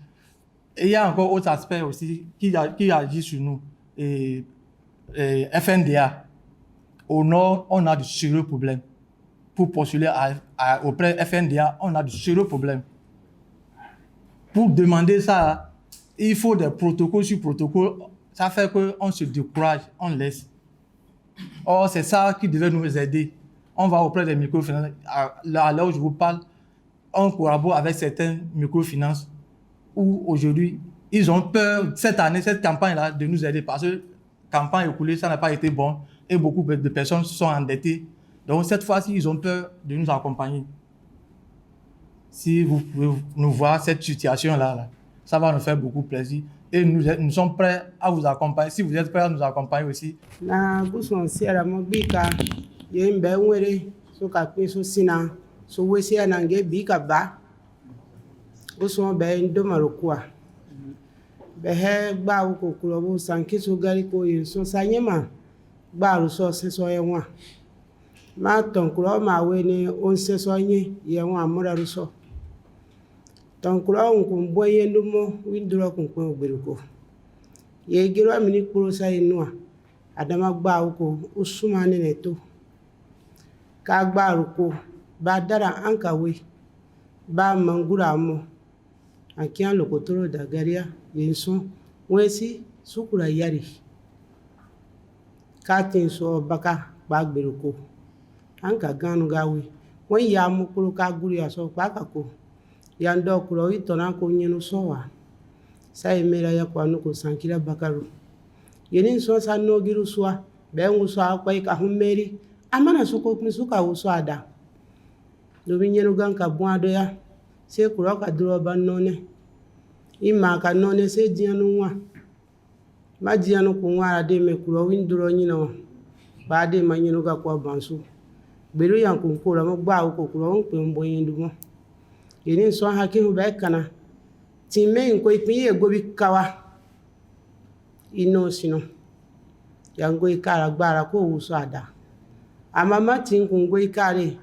Et il y a encore autre aspect aussi qui agit sur nous. Et FNDA. Au nord, on a de sérieux problèmes. Pour postuler auprès FNDA, on a de sérieux problèmes. Pour demander ça, il faut des protocoles sur protocoles. Ça fait qu'on se décourage, on laisse. Or, c'est ça qui devait nous aider. On va auprès des microfinances. Là où je vous parle, on collabore avec certaines microfinances où aujourd'hui, ils ont peur, cette année, cette campagne-là, de nous aider parce que la campagne écoulée, ça n'a pas été bon et beaucoup de personnes sont endettées. Donc, cette fois-ci, ils ont peur de nous accompagner. Si vous pouvez nous voir cette situation-là, ça va nous faire beaucoup plaisir. Et nous sommes prêts à vous accompagner. Si vous êtes prêts à nous accompagner aussi. Na gusun siara mo bika yembe nwere so ka pin so sina so we sia na nge bika ba gusun be ndo marokua be he gba wo kokuro wo sanki so gari ko yin so sanyema gba ru so se so yenwa ma ton kuro ma we ni on se so yin yenwa amura ru so ton kuro nkun boye ndumo winduro kun kun ogberuko ye giro amini kuro sa inua adama gba uko usumani neto ka gba ruko ba dara ankawe ba mangura mo akian lokotoro da garia yenso wesi sukura yari ka tin so baka ba gberuko anka ganu gawe won ya mu kuro ka guri aso pa kako ya ndo kuro itona ko nyenu so wa sai mera ya kwanu ko sankira bakaru yenin so sa no giru soa be ngu so akwai ka hummeri amana so ko mi suka wo so ada do bi nyenu gan ka bu ado ya se kuro ka duro ba none ima ka none se dianu wa ma dianu ko wa de me kuro win duro nyina ba de ma nyenu ka ko bansu beru yan ko ko ra mo gba ko kuro on pe mbo yin du mo yenin so ha ki hu be kana ti me nko ipin ye go bi kawa ino sino yango ikara gbara ko wuso ada amama tin kungo ikare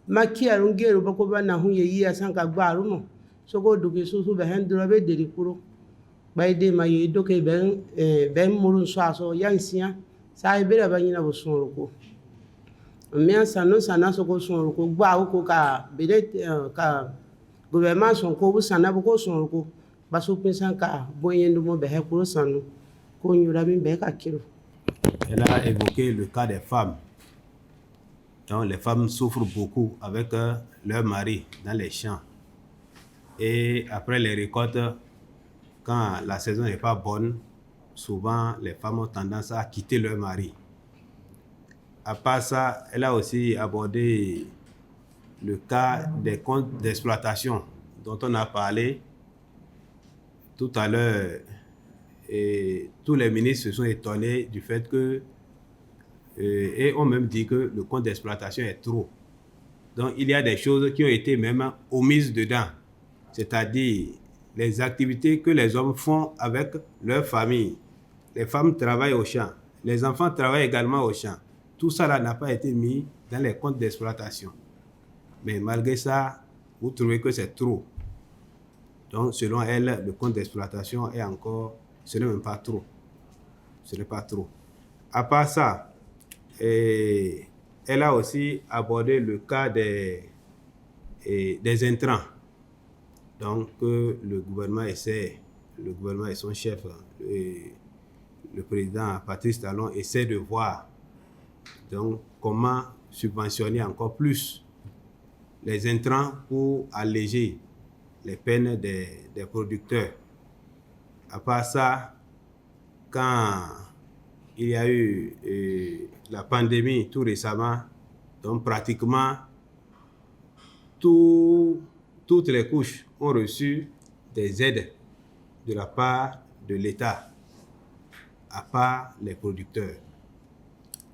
maki arungero bako bana hunye yi asanka gbaru mo soko doke susu be hendro be deri kuro baide maye doke ben murun so aso yansia sai bere ba nyina bo sunroko mi asano sana soko sunroko gba ko ka bere ka gouvernement son ko bu sana ko sunroko baso pensan ka boyendo mo be he kuro sanu. Elle a évoqué le cas des femmes. Donc, les femmes souffrent beaucoup avec leur mari dans les champs. Et après les récoltes, quand la saison n'est pas bonne, souvent les femmes ont tendance à quitter leur mari. À part ça, elle a aussi abordé le cas des comptes d'exploitation dont on a parlé tout à l'heure. Et tous les ministres se sont étonnés du fait que, et ont même dit que le compte d'exploitation est trop. Donc il y a des choses qui ont été même omises dedans, c'est-à-dire les activités que les hommes font avec leur famille. Les femmes travaillent au champ, les enfants travaillent également au champ. Tout ça là n'a pas été mis dans les comptes d'exploitation. Mais malgré ça, vous trouvez que c'est trop. Donc selon elle, le compte d'exploitation est encore Ce n'est même pas trop. Ce n'est pas trop. À part ça, elle a aussi abordé le cas des intrants. Donc, le gouvernement et son chef, le président Patrice Talon, essaie de voir donc, comment subventionner encore plus les intrants pour alléger les peines des producteurs. À part ça, quand il y a eu la pandémie tout récemment, donc pratiquement toutes les couches ont reçu des aides de la part de l'État, à part les producteurs.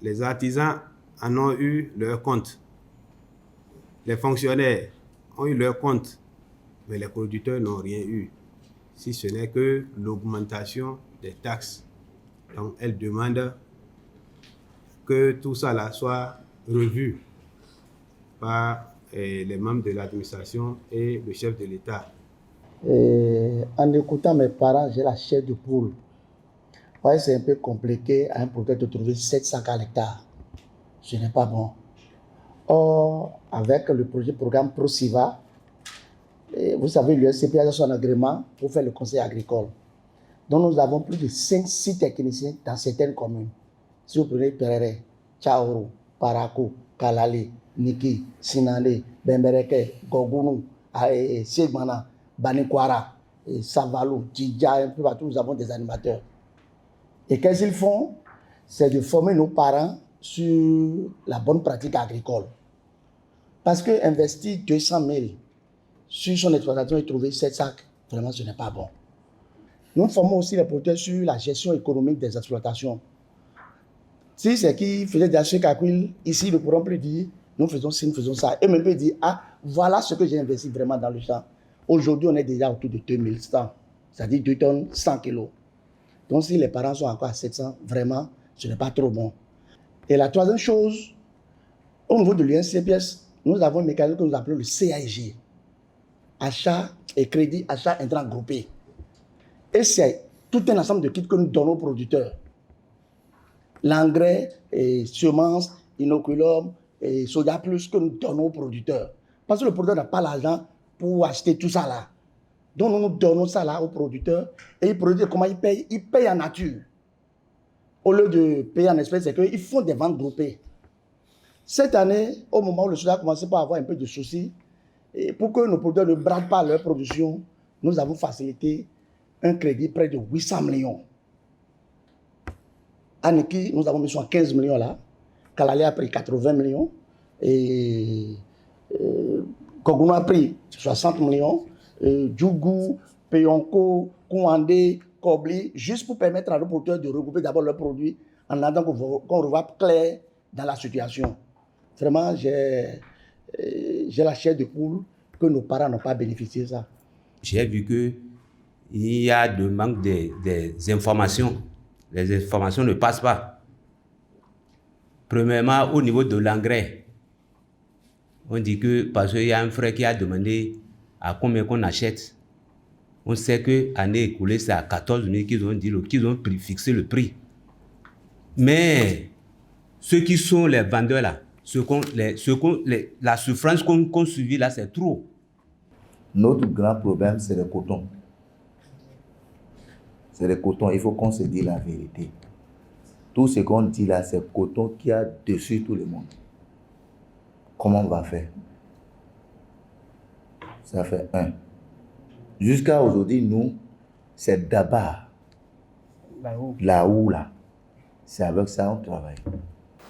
Les artisans en ont eu leur compte. Les fonctionnaires ont eu leur compte, mais les producteurs n'ont rien eu, si ce n'est que l'augmentation des taxes. Donc, elle demande que tout ça là soit revu par les membres de l'administration et le chef de l'État. En écoutant mes parents, j'ai la chair de poule. Ouais, c'est un peu compliqué à un producteur de trouver 700 à l'hectare. Ce n'est pas bon. Or, avec le programme ProSiva, vous savez, l'USCP a son agrément pour faire le conseil agricole. Donc, nous avons plus de 5-6 techniciens dans certaines communes. Si vous prenez Perere, Tchaourou, Parakou, Kalali, Niki, Sinale, Bembereke, Gogounou, Segmana, Banikwara, Savalou, Tidja, un peu partout, nous avons des animateurs. Et qu'est-ce qu'ils font? C'est de former nos parents sur la bonne pratique agricole. Parce que investir 200 000 sur son exploitation et trouver 7 sacs, vraiment, ce n'est pas bon. Nous formons aussi les producteurs sur la gestion économique des exploitations. Si c'est qui faisait des achats calculs, ici, le pourront plus dire, nous faisons ci, nous faisons ça. Et même peut dire, ah, voilà ce que j'ai investi vraiment dans le champ. Aujourd'hui, on est déjà autour de 2100, c'est-à-dire 2 tonnes 100 kilos. Donc, si les parents sont encore à 700, vraiment, ce n'est pas trop bon. Et la troisième chose, au niveau de l'UNCPS, nous avons un mécanisme que nous appelons le CAIG. Achat et crédit, achat intrant groupé. Et c'est tout un ensemble de kits que nous donnons aux producteurs. L'engrais, semences, inoculum, et soja plus que nous donnons aux producteurs. Parce que le producteur n'a pas l'argent pour acheter tout ça là. Donc nous donnons ça là aux producteurs. Et les producteurs, comment ils payent? Ils payent en nature. Au lieu de payer en espèces, c'est qu'ils font des ventes groupées. Cette année, au moment où le soja a commencé à avoir un peu de soucis, et pour que nos producteurs ne bradent pas leur production, nous avons facilité un crédit près de 800 millions. À Niki, nous avons mis 15 millions là. Kalale a pris 80 millions. Et Kogounou a pris 60 millions. Djougou, Peyonko, Kouandé, Kobli, juste pour permettre à nos producteurs de regrouper d'abord leurs produits en attendant qu'on revoie clair dans la situation. Vraiment, j'ai la chair de poule que nos parents n'ont pas bénéficié de ça. J'ai vu qu'il y a de manque des informations. Les informations ne passent pas. Premièrement, au niveau de l'engrais, on dit que parce qu'il y a un frère qui a demandé à combien qu'on achète, on sait que l'année écoulée, c'est à 14 000 qu'ils ont fixé le prix. Mais ceux qui sont les vendeurs là, la souffrance qu'on subit là, c'est trop. Notre grand problème, c'est le coton. C'est le coton, il faut qu'on se dise la vérité. Tout ce qu'on dit là, c'est le coton qui a dessus tout le monde. Comment on va faire? Ça fait un. Jusqu'à aujourd'hui, nous, c'est d'abord là-haut, là. C'est avec ça qu'on travaille.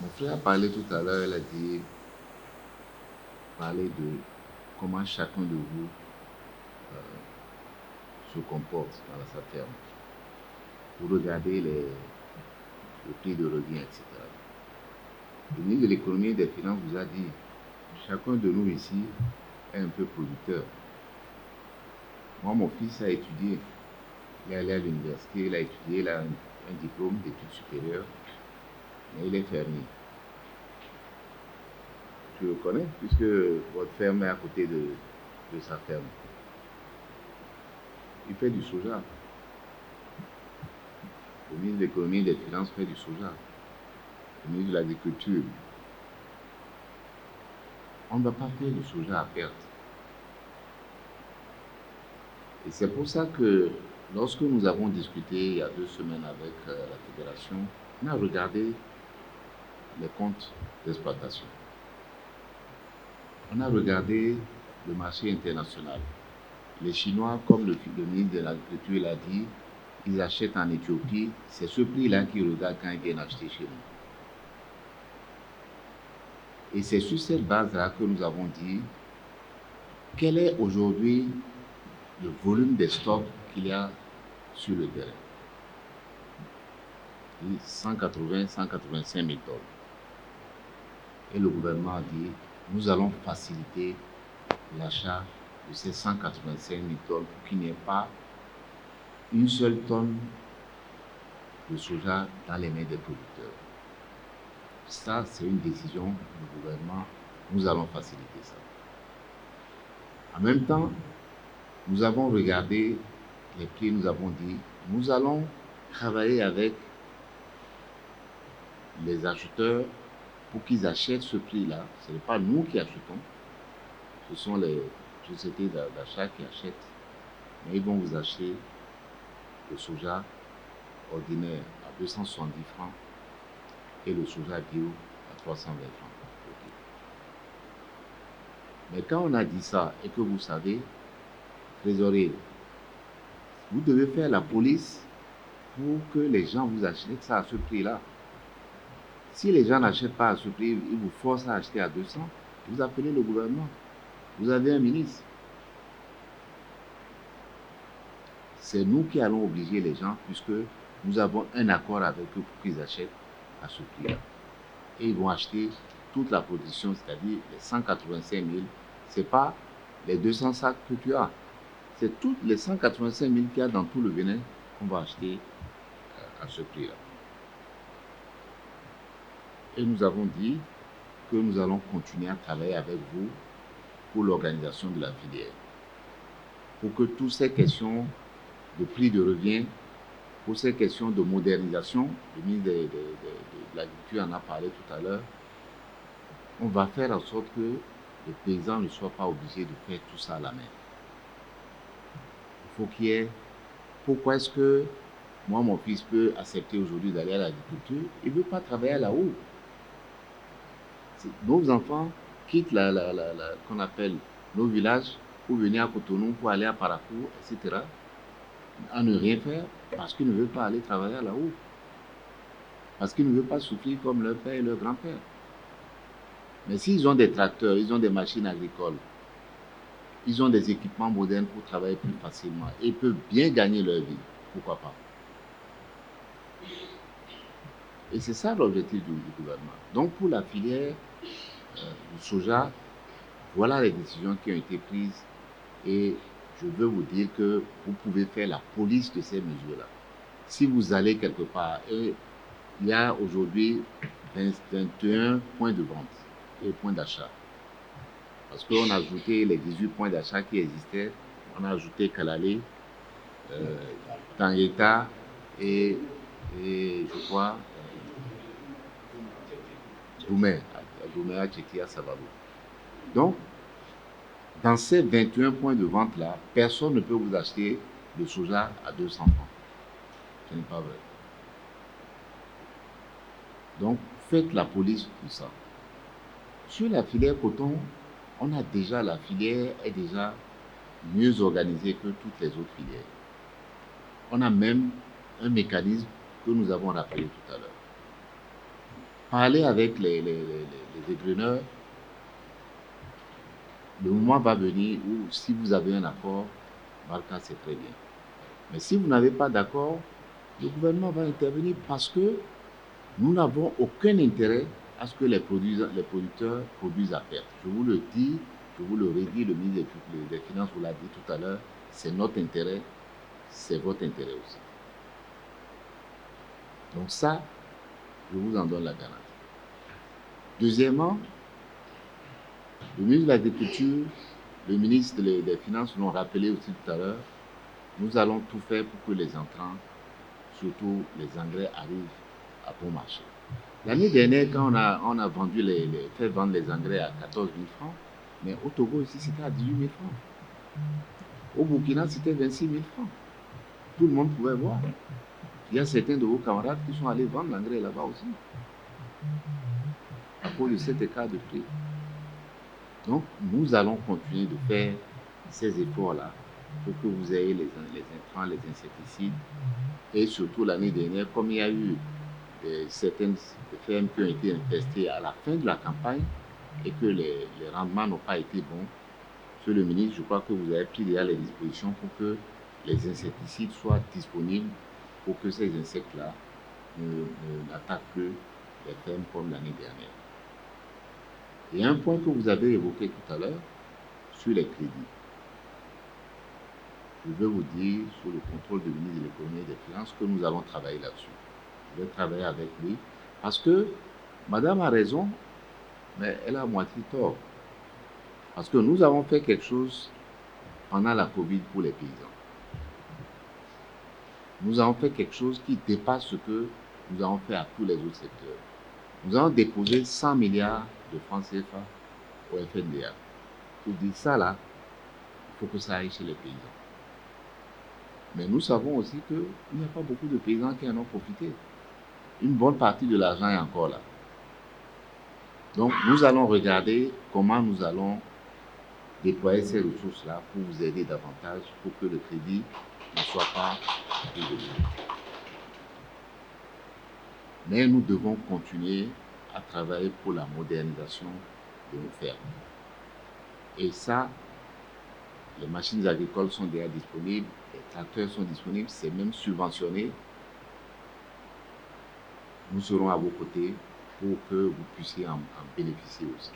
Mon frère a parlé tout à l'heure, il a dit, parler de comment chacun de vous se comporte dans sa ferme. Vous regardez le prix de revient, etc. Le ministre de l'économie et des finances vous a dit, chacun de nous ici est un peu producteur. Moi, mon fils a étudié, il est allé à l'université, il a étudié, il a un diplôme d'études supérieures, mais il est fermier. Je le connais, puisque votre ferme est à côté de sa ferme. Il fait du soja. Le ministre de l'économie et des finances fait du soja. Le ministre de l'agriculture. On ne va pas faire du soja à perte. Et c'est pour ça que lorsque nous avons discuté il y a 2 semaines avec la fédération, on a regardé les comptes d'exploitation. On a regardé le marché international. Les Chinois, comme le ministre de l'Agriculture l'a dit, ils achètent en Éthiopie. C'est ce prix-là qu'ils regardent quand ils viennent acheter chez nous. Et c'est sur cette base-là que nous avons dit quel est aujourd'hui le volume des stocks qu'il y a sur le terrain. 180-185 000 tonnes. Et le gouvernement a dit, nous allons faciliter l'achat de ces 185 000 tonnes pour qu'il n'y ait pas une seule tonne de soja dans les mains des producteurs. Ça, c'est une décision du gouvernement. Nous allons faciliter ça. En même temps, nous avons regardé les prix, nous avons dit, nous allons travailler avec les acheteurs pour qu'ils achètent ce prix-là. Ce n'est pas nous qui achetons, ce sont les sociétés d'achat qui achètent, mais ils vont vous acheter le soja ordinaire à 270 francs et le soja bio à 320 francs. Okay. Mais quand on a dit ça et que vous savez, trésorier, vous devez faire la police pour que les gens vous achètent ça à ce prix-là. Si les gens n'achètent pas à ce prix, ils vous forcent à acheter à 200, vous appelez le gouvernement. Vous avez un ministre. C'est nous qui allons obliger les gens puisque nous avons un accord avec eux pour qu'ils achètent à ce prix-là. Et ils vont acheter toute la production, c'est-à-dire les 185 000. Ce n'est pas les 200 sacs que tu as. C'est toutes les 185 000 qu'il y a dans tout le Bénin qu'on va acheter à ce prix-là. Et nous avons dit que nous allons continuer à travailler avec vous pour l'organisation de la filière. Pour que toutes ces questions de prix de revient, pour ces questions de modernisation, le ministre de l'Agriculture en a parlé tout à l'heure, on va faire en sorte que les paysans ne soient pas obligés de faire tout ça à la main. Il faut qu'il y ait... Pourquoi est-ce que moi, mon fils peut accepter aujourd'hui d'aller à l'agriculture? Il ne veut pas travailler là-haut. Nos enfants quittent qu'on appelle nos villages pour venir à Cotonou, pour aller à Parakou, etc. À ne rien faire parce qu'ils ne veulent pas aller travailler là-haut. Parce qu'ils ne veulent pas souffrir comme leur père et leur grand-père. Mais s'ils ont des tracteurs, ils ont des machines agricoles, ils ont des équipements modernes pour travailler plus facilement et ils peuvent bien gagner leur vie, pourquoi pas? Et c'est ça l'objectif du gouvernement. Donc pour la filière du soja, voilà les décisions qui ont été prises et je veux vous dire que vous pouvez faire la police de ces mesures-là. Si vous allez quelque part, et il y a aujourd'hui 21 points de vente et points d'achat. Parce qu'on a ajouté les 18 points d'achat qui existaient, on a ajouté Kalale, Tangueta et je crois Doumé à Tchétia, Savalo. Donc, dans ces 21 points de vente-là, personne ne peut vous acheter le soja à 200 francs. Ce n'est pas vrai. Donc, faites la police pour ça. Sur la filière coton, on a déjà, la filière est déjà mieux organisée que toutes les autres filières. On a même un mécanisme que nous avons rappelé tout à l'heure. Parlez avec les égreneurs. Le moment va venir où, si vous avez un accord, Barca, c'est très bien. Mais si vous n'avez pas d'accord, le gouvernement va intervenir parce que nous n'avons aucun intérêt à ce que les producteurs produisent à perte. Je vous le dis, je vous le redis, le ministre des Finances vous l'a dit tout à l'heure, c'est notre intérêt, c'est votre intérêt aussi. Donc ça, je vous en donne la garantie. Deuxièmement, le ministre de l'Agriculture, le ministre des Finances l'ont rappelé aussi tout à l'heure, nous allons tout faire pour que les entrants surtout les engrais arrivent à bon marché. L'année dernière, quand on a fait vendre les engrais à 14 000 francs, mais au Togo ici, c'était à 18 000 francs. Au Burkina, c'était 26 000 francs. Tout le monde pouvait voir. Il y a certains de vos camarades qui sont allés vendre l'engrais là-bas aussi, à cause de cet écart de prix. Donc, nous allons continuer de faire ces efforts-là pour que vous ayez les intrants, les insecticides. Et surtout l'année dernière, comme il y a eu certaines fermes qui ont été infestées à la fin de la campagne et que les rendements n'ont pas été bons, Monsieur le ministre, je crois que vous avez pris déjà les dispositions pour que les insecticides soient disponibles pour que ces insectes-là n'attaquent que les fermes comme l'année dernière. Et un point que vous avez évoqué tout à l'heure, sur les crédits. Je veux vous dire, sous le contrôle du ministre de l'Économie et des Finances, que nous allons travailler là-dessus. Je vais travailler avec lui, parce que Madame a raison, mais elle a à moitié tort. Parce que nous avons fait quelque chose pendant la Covid pour les paysans. Nous avons fait quelque chose qui dépasse ce que nous avons fait à tous les autres secteurs. Nous avons déposé 100 milliards de francs CFA au FNDA. Pour dire ça là, il faut que ça aille chez les paysans. Mais nous savons aussi qu'il n'y a pas beaucoup de paysans qui en ont profité. Une bonne partie de l'argent est encore là. Donc nous allons regarder comment nous allons déployer ces ressources-là pour vous aider davantage, pour que le crédit ne soit pas plus élevé. Mais nous devons continuer à travailler pour la modernisation de nos fermes. Et ça, les machines agricoles sont déjà disponibles, les tracteurs sont disponibles, c'est même subventionné. Nous serons à vos côtés pour que vous puissiez en bénéficier aussi.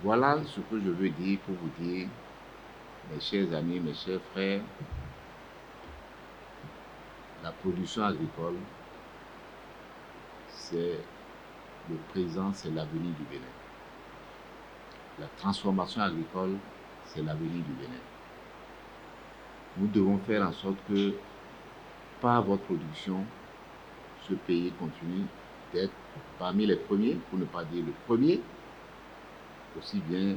Voilà ce que je veux dire pour vous dire, mes chers amis, mes chers frères, la production agricole, c'est le présent, c'est l'avenir du Bénin. La transformation agricole, c'est l'avenir du Bénin. Nous devons faire en sorte que, par votre production, ce pays continue d'être parmi les premiers, pour ne pas dire le premier, aussi bien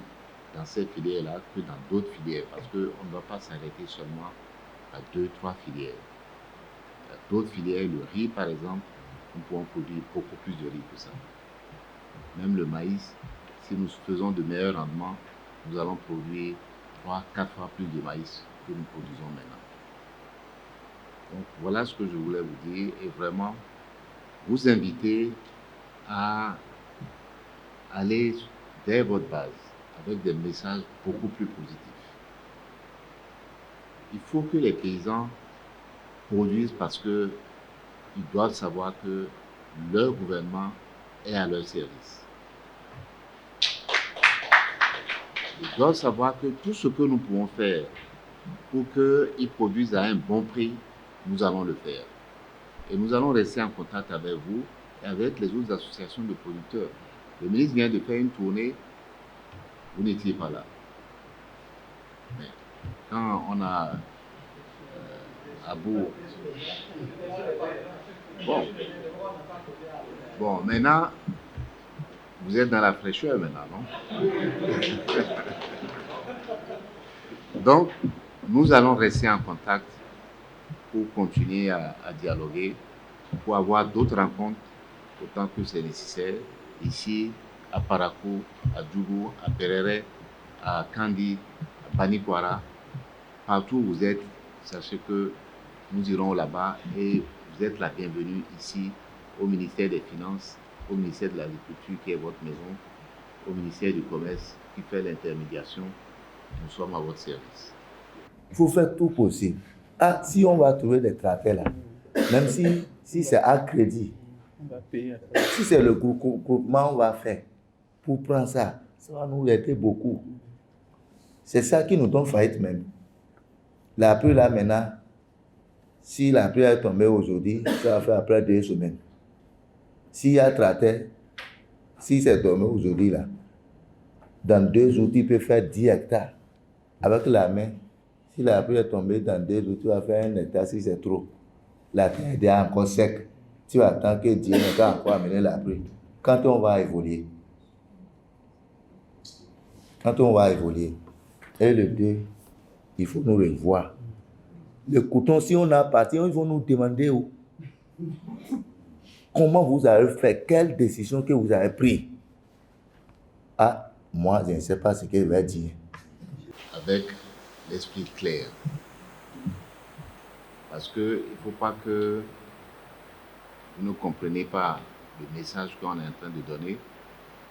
dans cette filière-là que dans d'autres filières, parce qu'on ne va pas s'arrêter seulement à 2-3 filières. Il y a d'autres filières, le riz par exemple, nous pouvons produire beaucoup plus de riz que ça. Même le maïs, si nous faisons de meilleurs rendements, nous allons produire 3-4 fois plus de maïs que nous produisons maintenant. Donc voilà ce que je voulais vous dire et vraiment vous inviter à aller dès votre base avec des messages beaucoup plus positifs. Il faut que les paysans produisent parce qu'ils doivent savoir que leur gouvernement est à leur service. Ils doivent savoir que tout ce que nous pouvons faire pour qu'ils produisent à un bon prix, nous allons le faire. Et nous allons rester en contact avec vous et avec les autres associations de producteurs. Le ministre vient de faire une tournée, vous n'étiez pas là. Mais quand on a Abou... Bon, maintenant, vous êtes dans la fraîcheur maintenant, non? Donc, nous allons rester en contact pour continuer à dialoguer, pour avoir d'autres rencontres autant que c'est nécessaire, ici, à Parakou, à Djougou, à Perere, à Kandi, à Banikwara, partout où vous êtes, sachez que nous irons là-bas et vous êtes la bienvenue ici au ministère des Finances, au ministère de l'Agriculture qui est votre maison, au ministère du Commerce qui fait l'intermédiation. Nous sommes à votre service. Il faut faire tout possible. Ah, si on va trouver des tracteurs là, même si c'est à crédit, si c'est le groupement on va faire pour prendre ça, ça va nous aider beaucoup. C'est ça qui nous donne faillite même. La pluie là maintenant, si la pluie est tombée aujourd'hui, ça va faire après 2 semaines. S'il y a tracteur, si c'est tombé aujourd'hui là, dans 2 jours, tu peux faire 10 hectares. Avec la main, Si la pluie est tombée dans 2 jours, tu vas faire 1 hectare si c'est trop. La terre est encore sec. Tu attends que Dieu ne va encore amener la pluie. Quand on va évoluer, et le 2, il faut nous revoir. Le coton, si on a parti, ils vont nous demander comment vous avez fait, quelle décision que vous avez prise. Ah, moi, je ne sais pas ce qu'il va dire. Avec l'esprit clair. Parce qu'il ne faut pas que vous ne compreniez pas le message qu'on est en train de donner.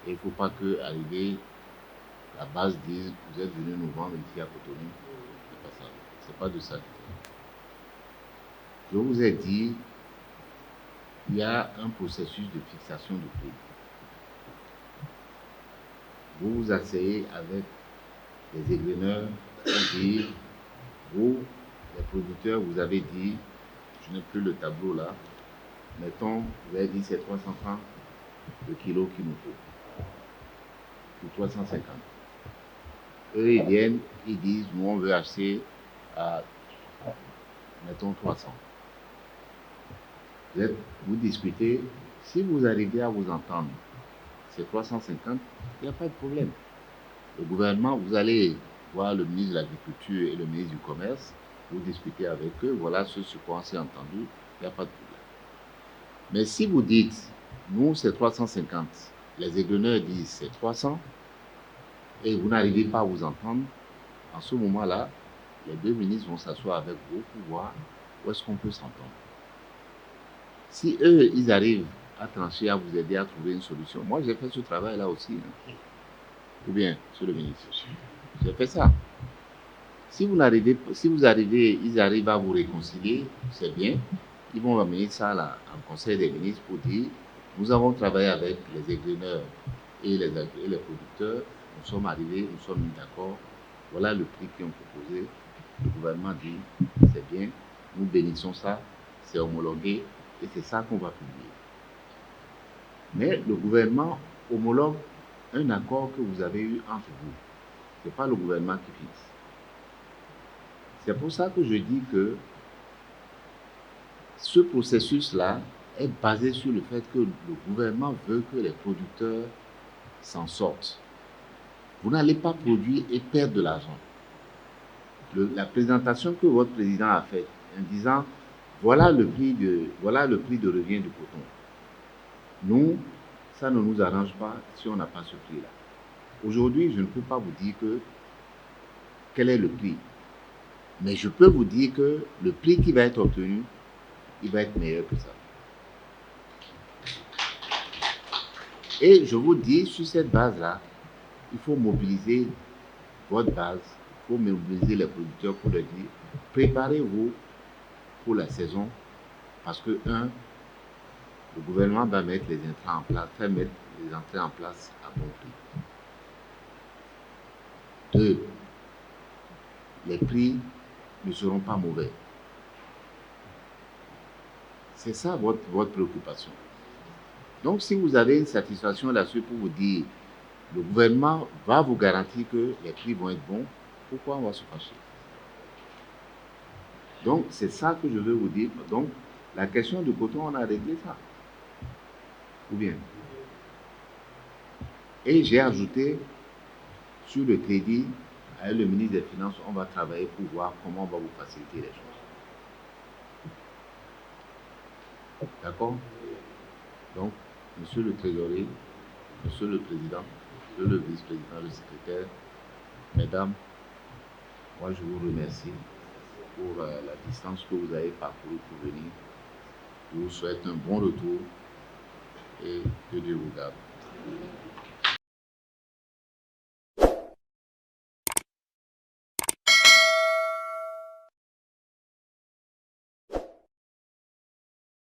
Et il ne faut pas que, arrivé, la base dise, vous êtes venu nous vendre ici à Cotonou. C'est pas ça. C'est pas de ça. Je vous ai dit, il y a un processus de fixation de prix. Vous vous asseyez avec les égreneurs pour dire, vous, les producteurs, vous avez dit, je n'ai plus le tableau là, mettons, vous avez dit c'est 300 francs le kilo qu'il nous faut, ou 350. Eux, ils viennent, ils disent, nous on veut acheter à, mettons, 300. Vous discutez, si vous arrivez à vous entendre, c'est 350, il n'y a pas de problème. Le gouvernement, vous allez voir le ministre de l'Agriculture et le ministre du Commerce, vous discutez avec eux, voilà ce sur quoi on s'est entendu, il n'y a pas de problème. Mais si vous dites, nous c'est 350, les égreneurs disent c'est 300, et vous n'arrivez pas à vous entendre, en ce moment-là, les 2 ministres vont s'asseoir avec vous pour voir où est-ce qu'on peut s'entendre. Si eux, ils arrivent à trancher, à vous aider à trouver une solution, moi j'ai fait ce travail-là aussi. Ou bien, monsieur le ministre, j'ai fait ça. Si vous arrivez, ils arrivent à vous réconcilier, c'est bien. Ils vont amener ça là, en conseil des ministres pour dire, nous avons travaillé avec les égreneurs et les producteurs, nous sommes arrivés, nous sommes mis d'accord, voilà le prix qu'ils ont proposé. Le gouvernement dit, c'est bien, nous bénissons ça, c'est homologué, et c'est ça qu'on va publier. Mais le gouvernement homologue un accord que vous avez eu entre vous. Ce n'est pas le gouvernement qui fixe. C'est pour ça que je dis que ce processus-là est basé sur le fait que le gouvernement veut que les producteurs s'en sortent. Vous n'allez pas produire et perdre de l'argent. La présentation que votre président a faite en disant voilà le prix de revient du coton. Nous, ça ne nous arrange pas si on n'a pas ce prix-là. Aujourd'hui, je ne peux pas vous dire quel est le prix. Mais je peux vous dire que le prix qui va être obtenu, il va être meilleur que ça. Et je vous dis, sur cette base-là, il faut mobiliser votre base, il faut mobiliser les producteurs pour leur dire, préparez-vous pour la saison, parce que, le gouvernement va mettre les intrants en place, faire mettre les entrées en place à bon prix. 2, les prix ne seront pas mauvais. C'est ça votre préoccupation. Donc, si vous avez une satisfaction là-dessus pour vous dire, le gouvernement va vous garantir que les prix vont être bons, pourquoi on va se fâcher? Donc, c'est ça que je veux vous dire. Donc, la question du coton, on a réglé ça. Ou bien. Et j'ai ajouté sur le crédit, avec le ministre des Finances, on va travailler pour voir comment on va vous faciliter les choses. D'accord? Donc, monsieur le trésorier, monsieur le président, monsieur le vice-président, le secrétaire, mesdames, moi je vous remercie pour la distance que vous avez parcourue pour venir. Je vous souhaite un bon retour et que Dieu vous garde.